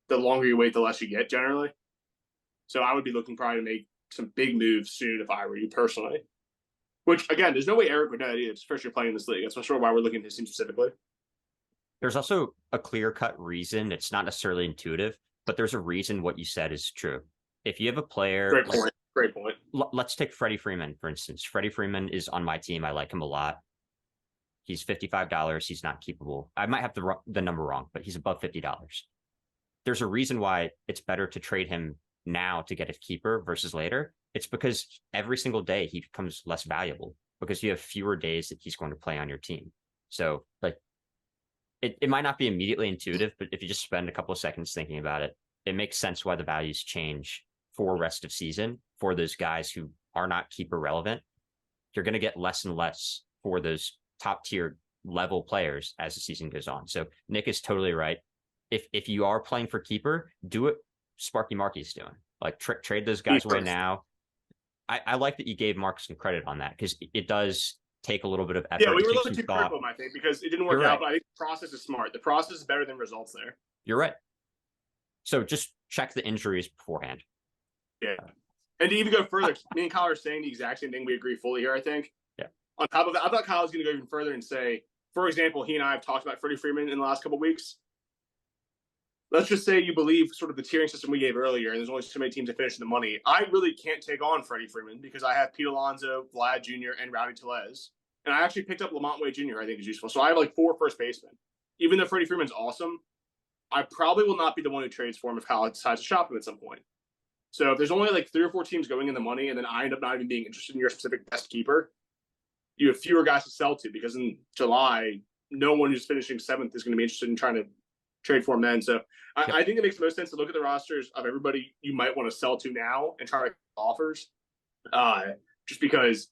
the longer you wait, the less you get generally. So I would be looking probably to make some big moves soon if I were you personally. Which, again, there's no way Eric would know that either. It's first year playing in this league. That's for sure why we're looking at his team specifically. There's also a clear-cut reason. It's not necessarily intuitive, but there's a reason what you said is true. If you have a player... Great point. Let's take Freddie Freeman, for instance. Freddie Freeman is on my team. I like him a lot. He's $55. He's not keepable. I might have the number wrong, but he's above $50. There's a reason why it's better to trade him now to get a keeper versus later. It's because every single day he becomes less valuable because you have fewer days that he's going to play on your team. So like it might not be immediately intuitive, but if you just spend a couple of seconds thinking about it, it makes sense why the values change for rest of season for those guys who are not keeper relevant. You're going to get less and less for those top tier level players as the season goes on. So Nick is totally right. If you are playing for keeper, do it Sparky Markey's doing. Like trade those guys away now. I like that you gave Mark some credit on that because it does take a little bit of effort. Yeah, we to were take looking some too thought. critical, I think, because it didn't work You're out. right. But I think the process is smart. The process is better than results there. You're right. So just check the injuries beforehand. Yeah. And to even go further, me and Kyle are saying the exact same thing. We agree fully here, I think. Yeah. On top of that, I thought Kyle was going to go even further and say, for example, he and I have talked about Freddie Freeman in the last couple of weeks. Let's just say you believe sort of the tiering system we gave earlier, and there's only so many teams that finish in the money. I really can't take on Freddie Freeman because I have Pete Alonso, Vlad Jr., and Rowdy Tellez. And I actually picked up Lamont Wade Jr., I think is useful. So I have like 4 first basemen. Even though Freddie Freeman's awesome, I probably will not be the one who trades for him if Kyle decides to shop him at some point. So if there's only like 3 or 4 teams going in the money, and then I end up not even being interested in your specific best keeper, you have fewer guys to sell to, because in July, no one who's finishing 7th is going to be interested in trying to trade for him then. So I think it makes the most sense to look at the rosters of everybody you might want to sell to now and try to offers, just because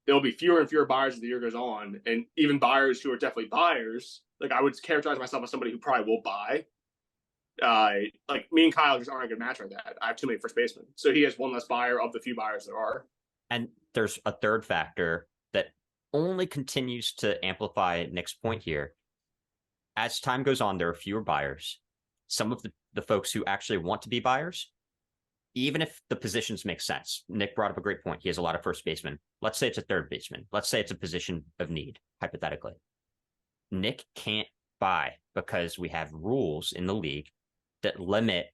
there'll be fewer and fewer buyers as the year goes on, and even buyers who are definitely buyers. Like, I would characterize myself as somebody who probably will buy. Like, me and Kyle just aren't a good match like that. I have too many first basemen, so he has one less buyer of the few buyers there are. And there's a third factor that only continues to amplify Nick's point here. As time goes on, there are fewer buyers. Some of the folks who actually want to be buyers, even if the positions make sense. Nick brought up a great point. He has a lot of first basemen. Let's say it's a third baseman. Let's say it's a position of need, hypothetically. Nick can't buy because we have rules in the league that limit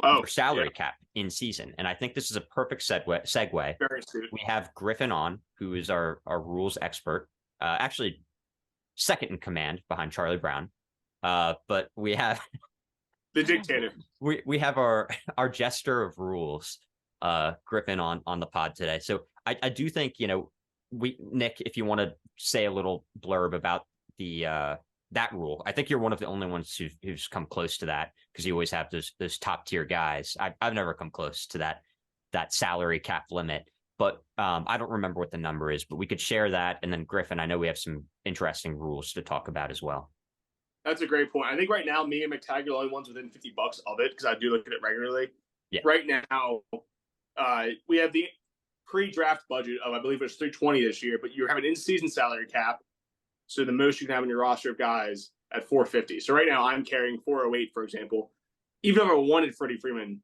your salary cap in season. And I think this is a perfect segue. Very astute. We have Griffin on, who is our rules expert, actually second in command behind Charlie Brown. But we have the dictator. We have our jester of rules, Griffin, on the pod today. So I do think, Nick, if you want to say a little blurb about the that rule. I think you're one of the only ones who's come close to that, because you always have those top tier guys. I've never come close to that salary cap limit, but I don't remember what the number is, but we could share that. And then Griffin, I know we have some interesting rules to talk about as well. That's a great point. I think right now, me and McTagg are the only ones within $50 of it, because I do look at it regularly. Yeah. Right now, we have the pre-draft budget of, I believe it was $320 this year, but you have an in-season salary cap. So the most you can have in your roster of guys at $450. So right now I'm carrying $408, for example. Even if I wanted Freddie Freeman,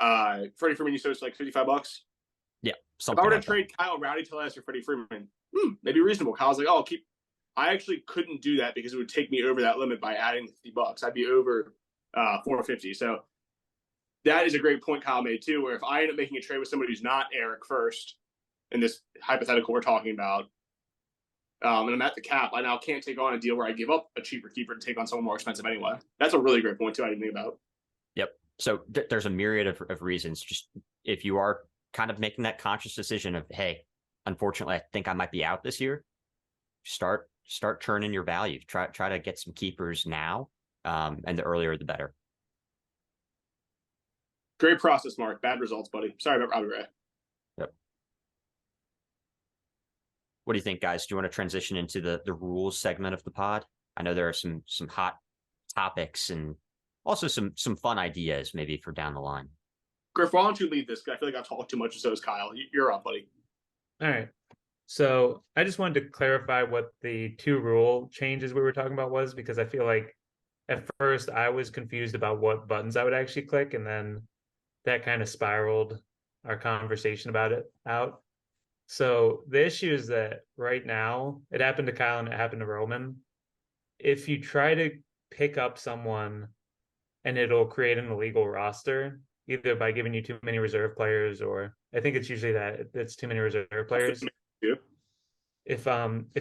you said it's like $55. Yeah. If I were to trade Kyle, Rowdy Tellez for Freddie Freeman, maybe reasonable. Kyle's like, I actually couldn't do that because it would take me over that limit by adding $50. I'd be over $450. So that is a great point Kyle made too, where if I end up making a trade with somebody who's not Eric first, in this hypothetical we're talking about, and I'm at the cap, I now can't take on a deal where I give up a cheaper keeper to take on someone more expensive anyway. That's a really great point too, I didn't think about. Yep. So there's a myriad of reasons. Just if you are kind of making that conscious decision of, hey, unfortunately, I think I might be out this year, start churning your value. Try to get some keepers now, and the earlier the better. Great process, Mark. Bad results, buddy. Sorry about Robbie Ray. Yep. What do you think, guys? Do you want to transition into the rules segment of the pod? I know there are some hot topics and also some fun ideas maybe for down the line. Griff, why don't you lead this? I feel like I've talked too much, and so is Kyle. You're up, buddy. All right. So I just wanted to clarify what the 2 rule changes we were talking about was, because I feel like at first I was confused about what buttons I would actually click, and then that kind of spiraled our conversation about it out. So the issue is that right now, it happened to Kyle and it happened to Roman. If you try to pick up someone and it'll create an illegal roster, either by giving you too many reserve players, or I think it's usually that it's too many reserve players. Yeah. If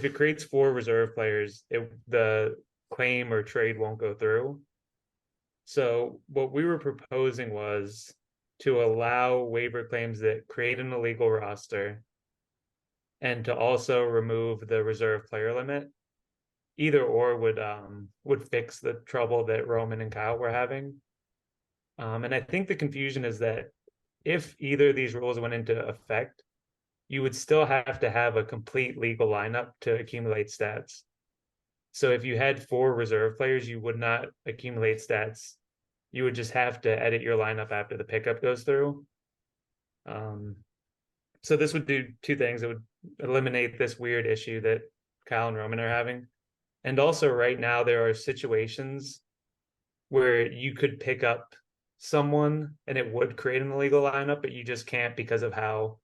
it creates 4 reserve players, the claim or trade won't go through. So what we were proposing was to allow waiver claims that create an illegal roster, and to also remove the reserve player limit. Either or would fix the trouble that Roman and Kyle were having. And I think the confusion is that if either of these rules went into effect, you would still have to have a complete legal lineup to accumulate stats. So if you had 4 reserve players, you would not accumulate stats. You would just have to edit your lineup after the pickup goes through. So this would do two things. It would eliminate this weird issue that Kyle and Roman are having. And also right now there are situations where you could pick up someone and it would create an illegal lineup, but you just can't because of how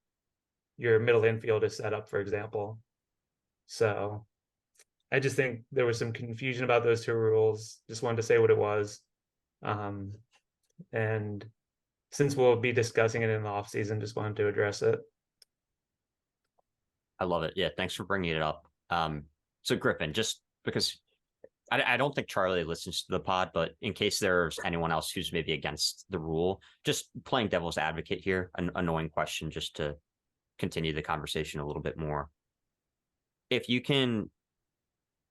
your middle infield is set up, for example. So I just think there was some confusion about those two rules. Just wanted to say what it was. And since we'll be discussing it in the off season, just wanted to address it. I love it. Yeah, thanks for bringing it up. So Griffin, just because I don't think Charlie listens to the pod, but in case there's anyone else who's maybe against the rule, just playing devil's advocate here, an annoying question just to continue the conversation a little bit more. If you can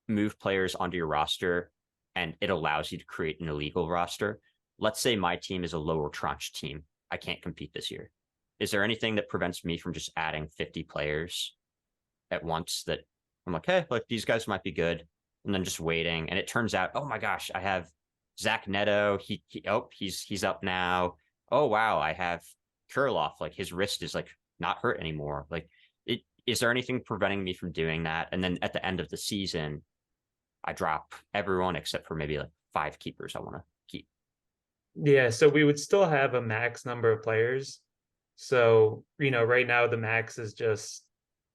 move players onto your roster and it allows you to create an illegal roster, let's say my team is a lower tranche team. I can't compete this year. Is there anything that prevents me from just adding 50 players at once that I'm like, hey, like these guys might be good, and then just waiting, and it turns out, oh my gosh, I have Zach Neto. He's up now. Oh wow, I have Kurloff. Like his wrist is like not hurt anymore. Like, is there anything preventing me from doing that? And then at the end of the season, I drop everyone except for maybe like 5 keepers I want to keep. Yeah, so we would still have a max number of players. So, right now the max is just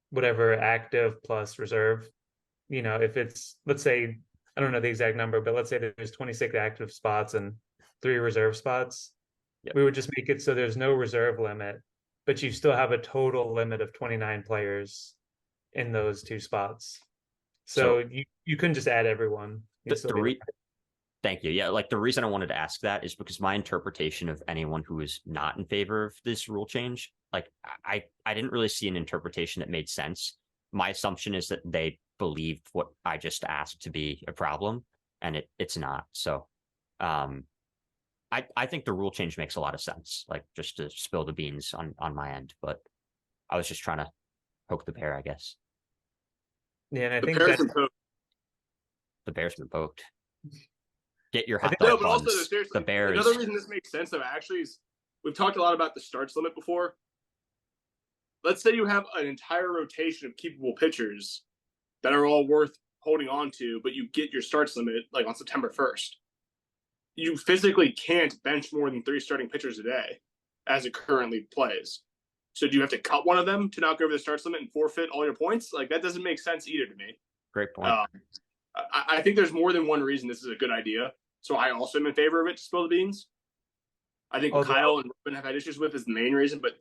whatever active plus reserve. If it's, let's say, I don't know the exact number, but let's say there's 26 active spots and 3 reserve spots. Yep. We would just make it so there's no reserve limit, but you still have a total limit of 29 players in those 2 spots. So you couldn't just add everyone. Thank you. Yeah, like the reason I wanted to ask that is because my interpretation of anyone who is not in favor of this rule change, like I didn't really see an interpretation that made sense. My assumption is that they believe what I just asked to be a problem, and it's not. So I think the rule change makes a lot of sense, like just to spill the beans on my end, but I was just trying to poke the bear, I guess. Yeah, and I The think Bears that's the bear's been poked. Get your hot think- dog No, but buns. also seriously, The Bears. another reason this makes sense though actually is we've talked a lot about the starts limit before. Let's say you have an entire rotation of keepable pitchers that are all worth holding on to, but you get your starts limit like on September 1st. You physically can't bench more than 3 starting pitchers a day as it currently plays. So do you have to cut one of them to not go over the starts limit and forfeit all your points? Like that doesn't make sense either to me. Great point. I think there's more than one reason this is a good idea. So I also am in favor of it to spill the beans. I think what Kyle and Robin have had issues with is the main reason, but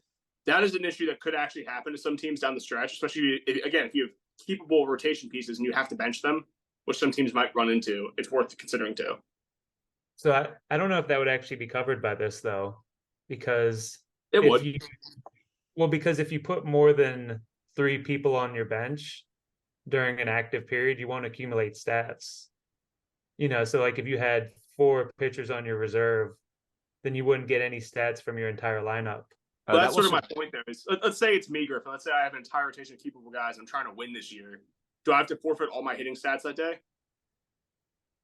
that is an issue that could actually happen to some teams down the stretch, especially if you have keepable rotation pieces and you have to bench them, which some teams might run into. It's worth considering too. So I don't know if that would actually be covered by this though, because because if you put more than 3 people on your bench during an active period, you won't accumulate stats. So like if you had 4 pitchers on your reserve, then you wouldn't get any stats from your entire lineup. But that's sort of my point there. Let's say it's me, Griffin. Let's say I have an entire rotation of keepable guys. I'm trying to win this year. Do I have to forfeit all my hitting stats that day?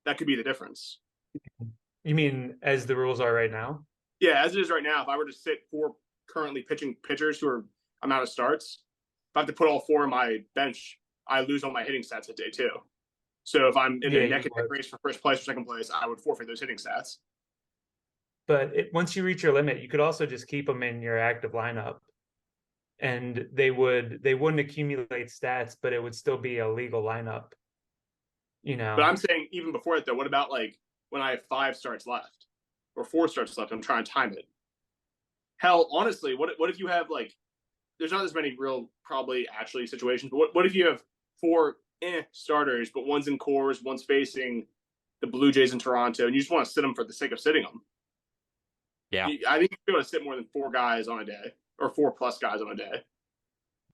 That could be the difference. You mean as the rules are right now? Yeah, as it is right now, if I were to sit 4 currently pitching pitchers I'm out of starts, if I have to put all 4 on my bench, I lose all my hitting stats that day too. So if I'm in a neck and neck race for first place or second place, I would forfeit those hitting stats. But once you reach your limit, you could also just keep them in your active lineup, and they wouldn't accumulate stats, but it would still be a legal lineup. But I'm saying even before that though, what about like when I have 5 starts left or 4 starts left? I'm trying to time it. Hell, honestly, what if you have like, there's not as many real probably actually situations, but what if you have 4 starters, but one's in Coors, one's facing the Blue Jays in Toronto, and you just want to sit them for the sake of sitting them? Yeah, I think you're going to sit more than 4 guys on a day, or 4+ guys on a day.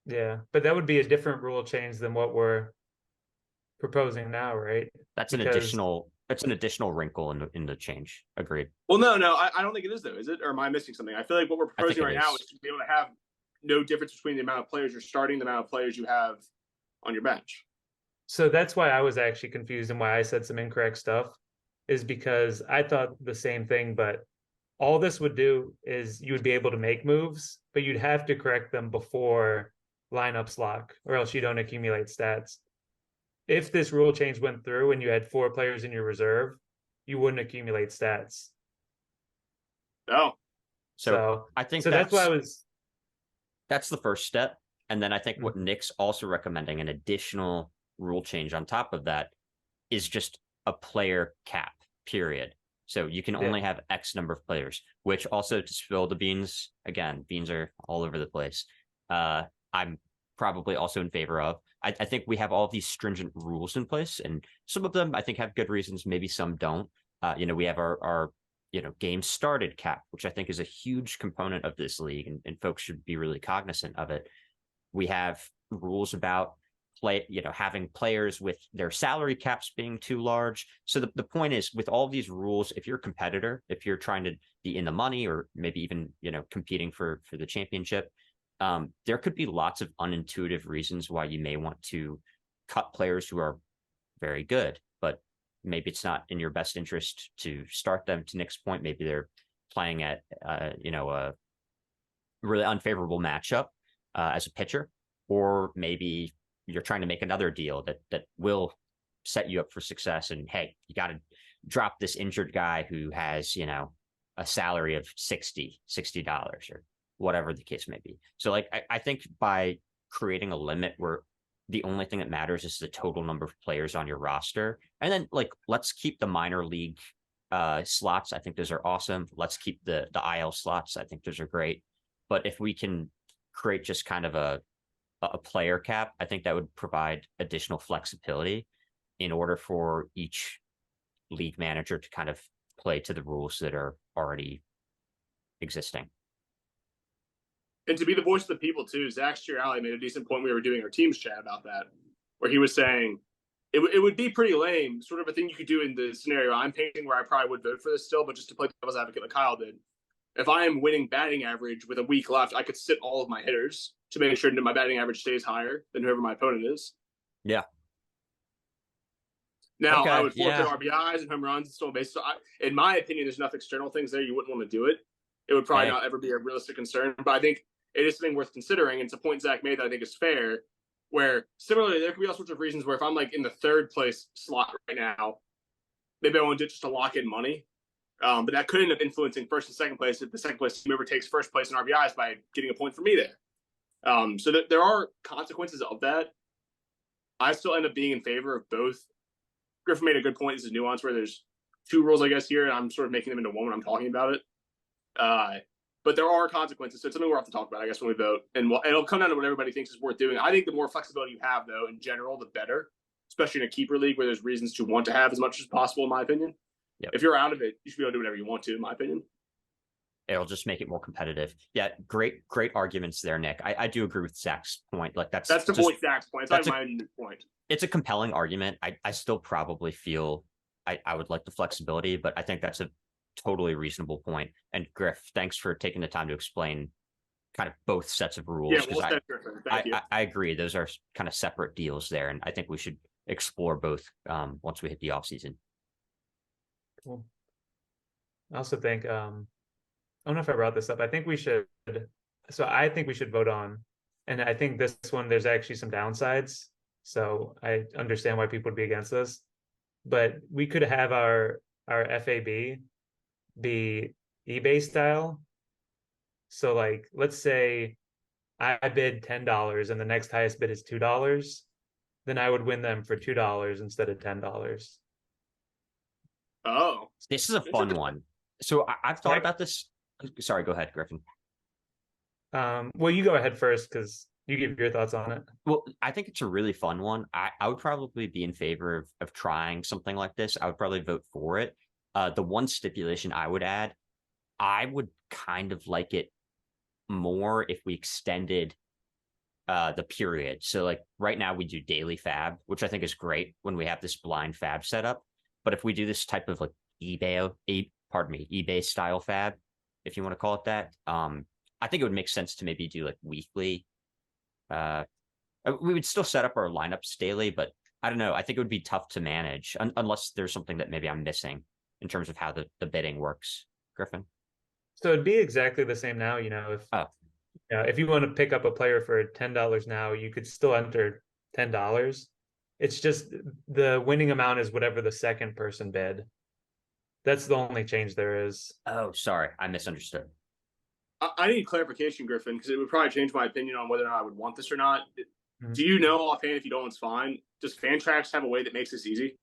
Yeah, but that would be a different rule change than what we're proposing now, right? That's an additional wrinkle in the change. Agreed. Well, no, I don't think it is though. Is it? Or am I missing something? I feel like what we're proposing right now is to be able to have no difference between the amount of players you're starting, the amount of players you have on your bench. So that's why I was actually confused and why I said some incorrect stuff, is because I thought the same thing, but all this would do is you would be able to make moves, but you'd have to correct them before lineups lock, or else you don't accumulate stats. If this rule change went through and you had 4 players in your reserve, you wouldn't accumulate stats. Oh, So I think so that's why I was. That's the first step. And then I think what Nick's also recommending, an additional rule change on top of that, is just a player cap, period. So you can only have X number of players, which also, to spill the beans, again, beans are all over the place. I'm probably also in favor of. I think we have all these stringent rules in place, and some of them I think have good reasons. Maybe some don't. We have our game started cap, which I think is a huge component of this league, and folks should be really cognizant of it. We have rules about having players with their salary caps being too large. So the point is, with all these rules, if you're a competitor, if you're trying to be in the money, or maybe even competing for the championship, there could be lots of unintuitive reasons why you may want to cut players who are very good, but maybe it's not in your best interest to start them. To Nick's point, maybe they're playing at a really unfavorable matchup as a pitcher, or maybe you're trying to make another deal that will set you up for success. And hey, you got to drop this injured guy who has a salary of $60 or whatever the case may be. So I think by creating a limit where the only thing that matters is the total number of players on your roster, and then let's keep the minor league slots. I think those are awesome. Let's keep the IL slots. I think those are great. But if we can create just kind of a player cap, I think that would provide additional flexibility in order for each league manager to kind of play to the rules that are already existing. And to be the voice of the people too, Zach Chiarelli made a decent point. We were doing our team's chat about that, where he was saying it would be pretty lame, sort of a thing you could do in the scenario I'm painting, where I probably would vote for this still, but just to play devil's advocate like Kyle did. If I am winning batting average with a week left, I could sit all of my hitters to make sure that my batting average stays higher than whoever my opponent is. Yeah. Now, okay, I would forfeit RBIs and home runs and stolen bases. So in my opinion, there's enough external things there. You wouldn't want to do it. It would probably not ever be a realistic concern. But I think it is something worth considering. And it's a point Zach made that I think is fair, where similarly, there could be all sorts of reasons where if I'm in the third place slot right now, maybe I want to do it just to lock in money. But that could end up influencing first and second place if the second place team ever takes first place in RBIs by getting a point for me there. So there are consequences of that. I still end up being in favor of both. Griffin made a good point. This is nuance where there's 2 rules, I guess, here, and I'm sort of making them into one when I'm talking about it. But there are consequences, so it's something we'll have to talk about, I guess, when we vote. And it'll come down to what everybody thinks is worth doing. I think the more flexibility you have, though, in general, the better, especially in a keeper league where there's reasons to want to have as much as possible, in my opinion. Yep. If you're out of it, you should be able to do whatever you want to, in my opinion. It'll just make it more competitive. Yeah, great arguments there, Nick. I do agree with Zach's point. That's the point, Zach's point. It's not my point. It's a compelling argument. I still probably feel I would like the flexibility, but I think that's a totally reasonable point. And Griff, thanks for taking the time to explain kind of both sets of rules. Yeah, I agree. Those are kind of separate deals there, and I think we should explore both once we hit the off season. Cool. I also think I don't know if I brought this up. I think we should vote on, and I think this one there's actually some downsides. So I understand why people would be against this, but we could have our FAB be eBay style. So let's say I bid $10 and the next highest bid is $2, then I would win them for $2 instead of $10. Oh, this is a fun one. So I've thought about this. Sorry, go ahead, Griffin. Well, you go ahead first because you give your thoughts on it. Well, I think it's a really fun one. I would probably be in favor of trying something like this. I would probably vote for it. The one stipulation I would add, I would kind of like it more if we extended the period. So right now we do daily fab, which I think is great when we have this blind fab setup. But if we do this type of eBay style fab, if you want to call it that, I think it would make sense to maybe do weekly. We would still set up our lineups daily, but I don't know. I think it would be tough to manage unless there's something that maybe I'm missing in terms of how the bidding works. Griffin? So it'd be exactly the same now, if you want to pick up a player for $10 now, you could still enter $10. It's just the winning amount is whatever the second person bid. That's the only change there is. Oh, sorry, I misunderstood. I need clarification, Griffin, because it would probably change my opinion on whether or not I would want this or not. Mhm. Do you know offhand? If you don't, it's fine. Does Fantrax have a way that makes this easy?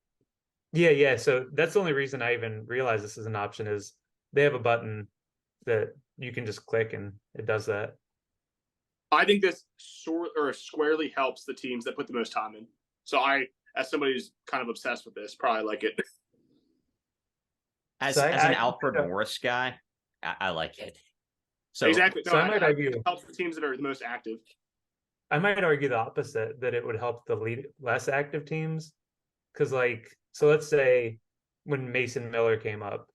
Yeah. So that's the only reason I even realize this is an option is they have a button that you can just click and it does that. I think this squarely helps the teams that put the most time in. So I, as somebody who's kind of obsessed with this, probably like it. As an Alfred Morris guy, I like it. So exactly. So I might argue it helps the teams that are the most active. I might argue the opposite, that it would help the less active teams. Because, so let's say when Mason Miller came up,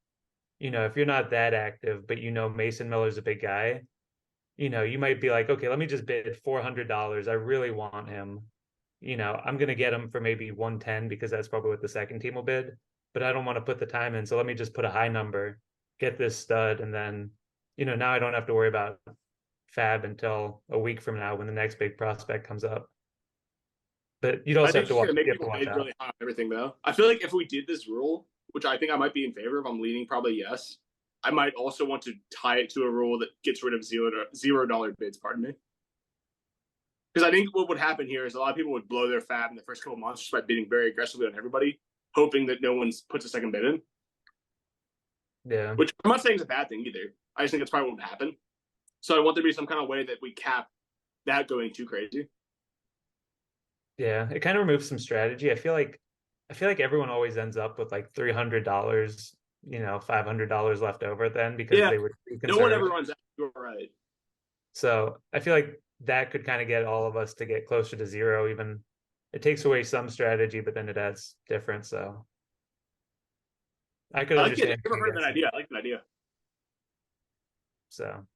if you're not that active, but Mason Miller's a big guy, you might be like, okay, let me just bid $400. I really want him. I'm going to get him for maybe 110 because that's probably what the second team will bid. But I don't want to put the time in. So let me just put a high number, get this stud, and then, now I don't have to worry about fab until a week from now when the next big prospect comes up. But you'd also have to watch out. Really high on everything, though. I feel like if we did this rule, which I think I might be in favor of, I'm leaning probably yes. I might also want to tie it to a rule that gets rid of $0 bids. Pardon me. Because I think what would happen here is a lot of people would blow their fab in the first couple of months just by bidding very aggressively on everybody, hoping that no one puts a second bid in. Yeah. Which I'm not saying is a bad thing either. I just think that's probably what would happen. So I want there to be some kind of way that we cap that going too crazy. Yeah, it kind of removes some strategy. I feel like everyone always ends up with like $300, $500 left over then because they were too conservative. No one ever runs out. You're right. So I feel like that could kind of get all of us to get closer to zero. Even it takes away some strategy, but then it adds difference. So I could understand. I've never heard that idea. I like that idea. So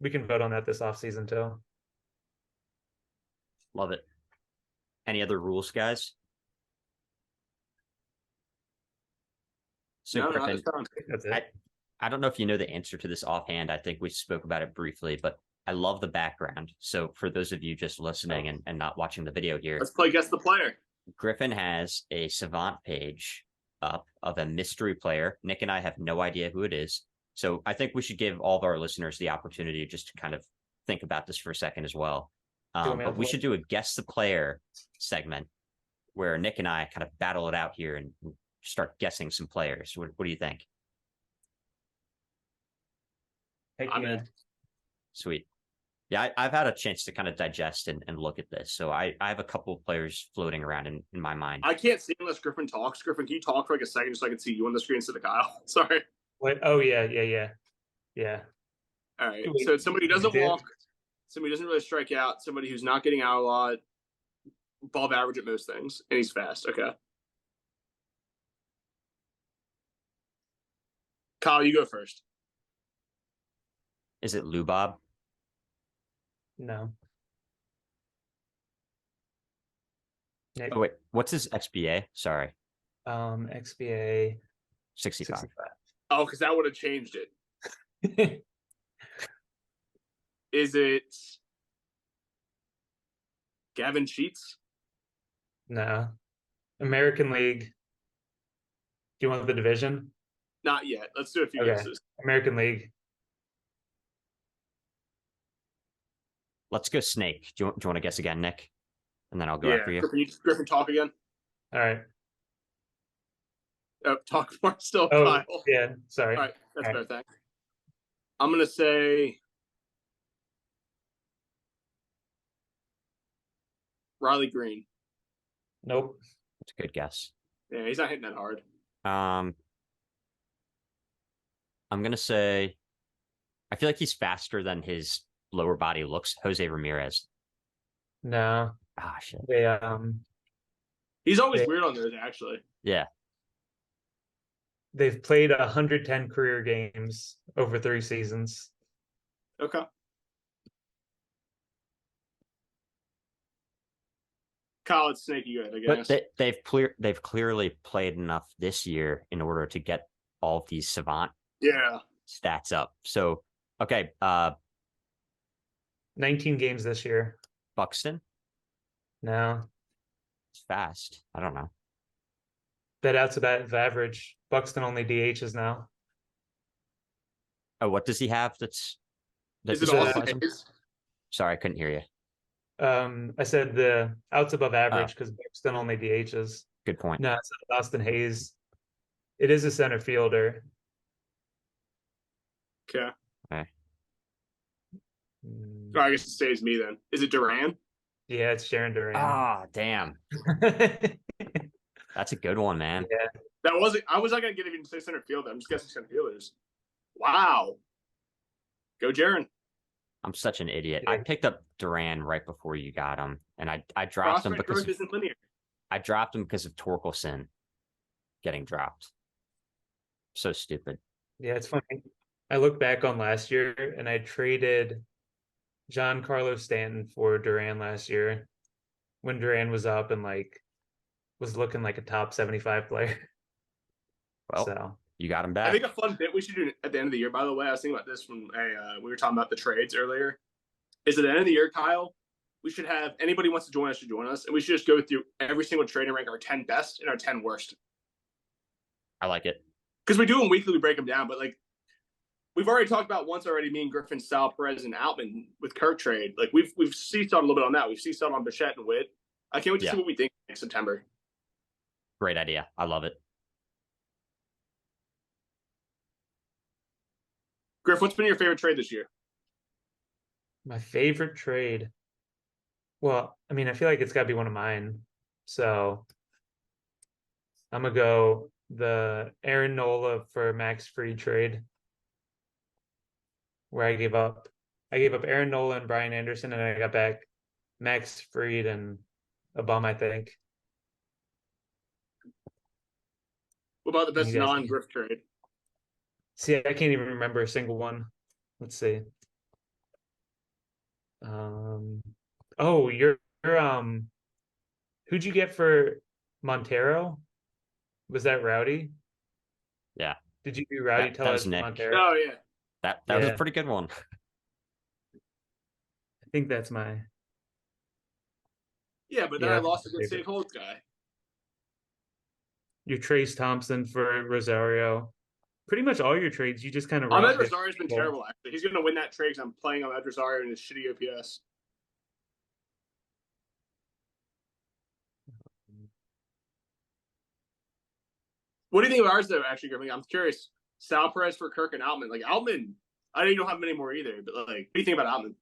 we can vote on that this offseason too. Love it. Any other rules, guys? So, no, Griffin, that's it. I don't know if you know the answer to this offhand. I think we spoke about it briefly, but I love the background. So for those of you just listening and not watching the video here, let's play Guess the Player. Griffin has a Savant page up of a mystery player. Nick and I have no idea who it is. So I think we should give all of our listeners the opportunity just to kind of think about this for a second as well. But we should do a Guess the Player segment where Nick and I kind of battle it out here and start guessing some players. What do you think? I'm in. Sweet. Yeah, I've had a chance to kind of digest and look at this. So I have a couple of players floating around in my mind. I can't see unless Griffin talks. Griffin, can you talk for like a second just so I can see you on the screen instead of Kyle? Sorry. What? Oh, yeah. All right. So somebody who doesn't walk, somebody who doesn't really strike out, somebody who's not getting out a lot, above average at most things, and he's fast. Okay. Kyle, you go first. Is it Lubob? No. Nick. Oh, wait. What's his XBA? Sorry. XBA 65. Oh, because that would have changed it. Is it Gavin Sheets? No. American League. Do you want the division? Not yet. Let's do a few guesses. American League. Let's go Snake. Do you want to guess again, Nick? And then I'll go after you. Griffin, talk again. All right. Oh, talk more still, Kyle. Yeah, sorry. All right, that's better, thanks. I'm going to say Riley Green. Nope. That's a good guess. Yeah, he's not hitting that hard. I'm going to say, I feel like he's faster than his lower body looks. Jose Ramirez. No. Ah, shit. He's always weird on those, actually. Yeah. They've played 110 career games over 3 seasons. Okay. College Snakey good, I guess. But they've clearly played enough this year in order to get all of these Savant stats up. So Okay, 19 games this year. Buxton. No, It's fast. I don't know. that out to bat average. Buxton only DHs now. Oh, what does he have? That's Is it the- Austin Hayes? Sorry, I couldn't hear you. I said the outs above average because Buxton only DHs. Good point. No, it's not Austin Hayes. It is a center fielder. Okay. Okay. Oh, I guess it saves me then. Is it Duran? Yeah, it's Sharon Duran. Ah, damn. That's a good one, man. Yeah. That wasn't. I was not gonna get even say center fielder. I'm just guessing center fielders. Wow. Go, Jaron. I'm such an idiot. Yeah. I picked up Duran right before you got him, and I dropped him Prospect because growth isn't linear. I dropped him because of Torkelson getting dropped. So stupid. Yeah, it's funny. I look back on last year and I traded Giancarlo Stanton for Duran last year when Duran was up and like was looking like a top 75 player. Well, So you got him I back. think a fun bit we should do at the end of the year. By the way, I was thinking about this when we were talking about the trades earlier. Is at the end of the year, Kyle, we should have anybody who wants to join us should join us, and we should just go through every single trade and rank our 10 best and our 10 worst. I like it. Because we do them weekly, we break them down. But like we've already talked about once already, me and Griffin, Sal, Perez, and Outman with Kirk trade. Like we've seesawed a little bit on that. We've seesawed on Bichette and Witt. I can't wait to see what we think next September. Great idea. I love it. Griff, what's been your favorite trade this year? my favorite trade. Well, I mean, I feel like it's gotta be one of mine. So I'm gonna go the Aaron Nola for Max Fried trade. Where I gave up Aaron Nola and Brian Anderson, and I got back Max Fried and a bum, I think. What about the best You guys- non-Griff trade? See, I can't even remember a single one. Let's see. Oh, you're who'd you get for Montero? Was that Rowdy? Yeah. Did you do Rowdy That was Tellez Nick. Montero? Oh, yeah. That was a Yeah. pretty good one. I think that's my Yeah, but then Yeah, I lost a good favorite. save holds guy. your Trace Thompson for Rosario. Pretty much all your trades, you just kind of Ahmed Rosario's been terrible, actually. He's going to win that trade because I'm playing Ahmed Rosario in his shitty OPS. What do you think of ours, though, actually, Griffin? I'm curious. Sal Perez for Kirk and Outman. Like, Outman, I know you don't have many more either, but, like, what do you think about Outman?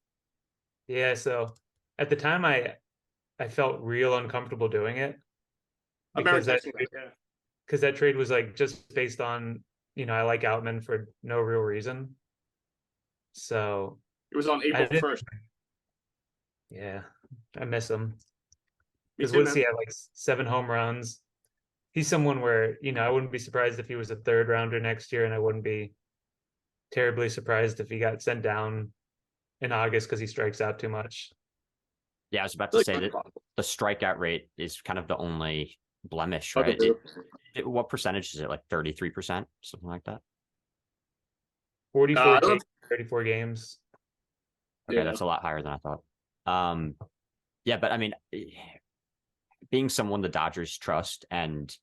Yeah, so at the time I felt real uncomfortable doing it. I remember Because that, texting that, yeah. because that trade was like just based on, I like Outman for no real reason. So It was on April didn't- 1st. yeah, I miss him. Me Because too, what's man. he have, like 7 home runs? He's someone where, I wouldn't be surprised if he was a 3rd rounder next year, and I wouldn't be terribly surprised if he got sent down in August because he strikes out too much. Yeah, I was about to Like, say that the strikeout rate is kind of the only blemish, Okay, right? dude. What percentage is it? Like 33%, something like that? 44 I don't- games, 34 games. Okay, Yeah. that's a lot higher than I thought. Yeah, but I mean, being someone the Dodgers trust and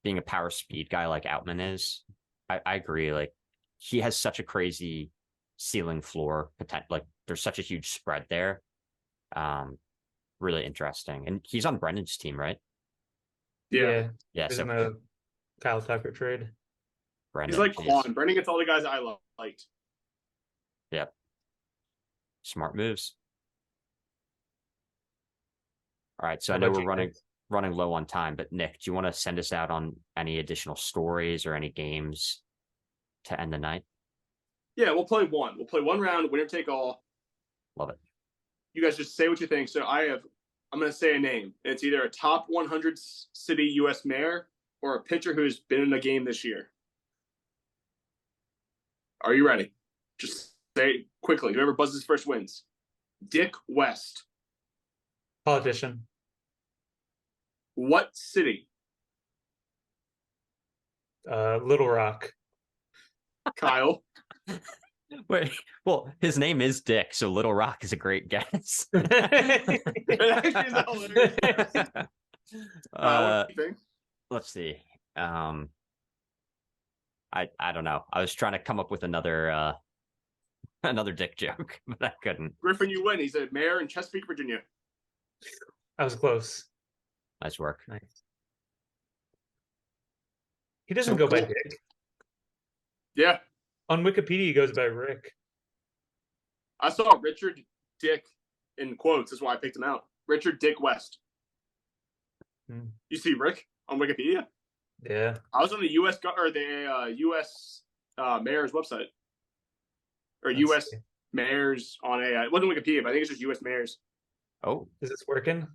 being a power speed guy like Outman is, I agree. Like, he has such a crazy ceiling floor potential. Like, there's such a huge spread there. Really interesting. And he's on Brendan's team, right? Yeah. Yeah, There's so no Kyle Tucker trade. Brendan, He's like geez. Quan. Brendan gets all the guys I liked. Yep. Smart moves. All right, so How I know about we're you running guys? running low on time, but Nick, do you want to send us out on any additional stories or any games to end the night? Yeah, we'll play one. We'll play one round, winner take all. Love it. You guys just say what you think. So I'm going to say a name. It's either a top 100 city U.S. mayor or a pitcher who's been in a game this year. Are you ready? Just say it quickly. Whoever buzzes first wins. Dick West. Politician. What city? Little Rock. Kyle. Wait, well, his name is Dick, so Little Rock is a great guess. It actually is hilarious. What do you think? Let's see. I don't know. I was trying to come up with another another Dick joke, but I couldn't. Griffin, you win. He's a mayor in Chesapeake, Virginia. I was close. Nice work. Nice. He doesn't go by Dick. Yeah. On Wikipedia, he goes by Rick. I saw Richard Dick in quotes. That's why I picked him out. Richard Dick West. You see Rick on Wikipedia? Yeah. I was on the U.S. U.S. Mayor's website. Or U.S. Mayors on a... It wasn't Wikipedia, but I think it's just U.S. Mayors. Oh. Is this working?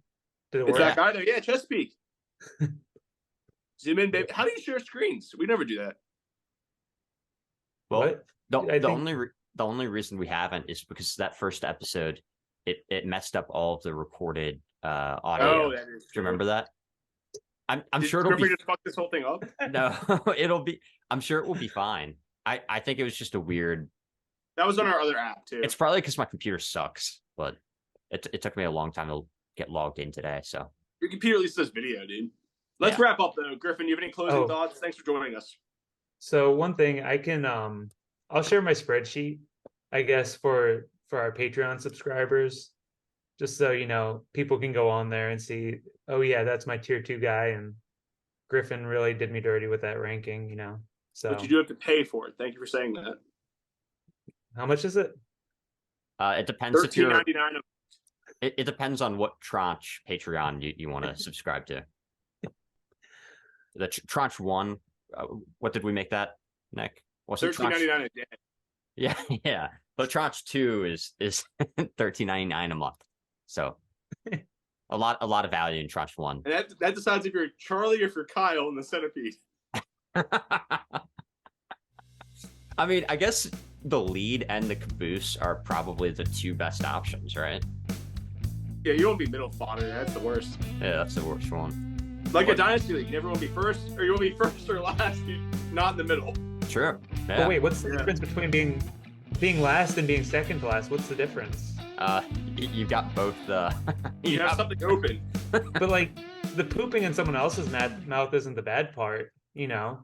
Did it It's work? that guy there. Yeah, Chesapeake. Zoom in, baby. How do you share screens? We never do that. Well, the only reason we haven't is because that first episode, it messed up all of the recorded audio. Oh, that is Do you remember that? I'm Did sure it'll be. just fuck this whole thing up? No, it'll be. I'm sure it will be fine. I think it was just a weird. That was on our other app too. It's probably because my computer sucks, but it took me a long time to get logged in today. So Your computer at least does video, dude. Let's wrap up though. Griffin, you have any closing thoughts? Thanks for joining us. So one thing I can I'll share my spreadsheet, I guess, for our Patreon subscribers, just so you know, people can go on there and see, oh yeah, that's my tier 2 guy, and Griffin really did me dirty with that ranking, you know. So But you do have to pay for it. Thank you for saying that. How much is it? It depends if you're. $13.99. It depends on what tranche Patreon you want to subscribe to. The tranche 1, what did we make that, Nick? $13.99 a day. Yeah, yeah. But tranche 2 is $13.99 a month. So a lot of value in tranche 1. And that decides if you're Charlie or if you're Kyle in the centipede. I mean, I guess the lead and the caboose are probably the 2 best options, right? Yeah, you won't be middle fodder. That's the worst. Yeah, that's the worst one. Like a dynasty league, you never want to be first, or you want to be first or last. You're not in the middle. True. Yeah. But wait, what's the difference between being last and being second to last? What's the difference? You've got both the. you have something open. But like the pooping in someone else's mouth isn't the bad part, you know.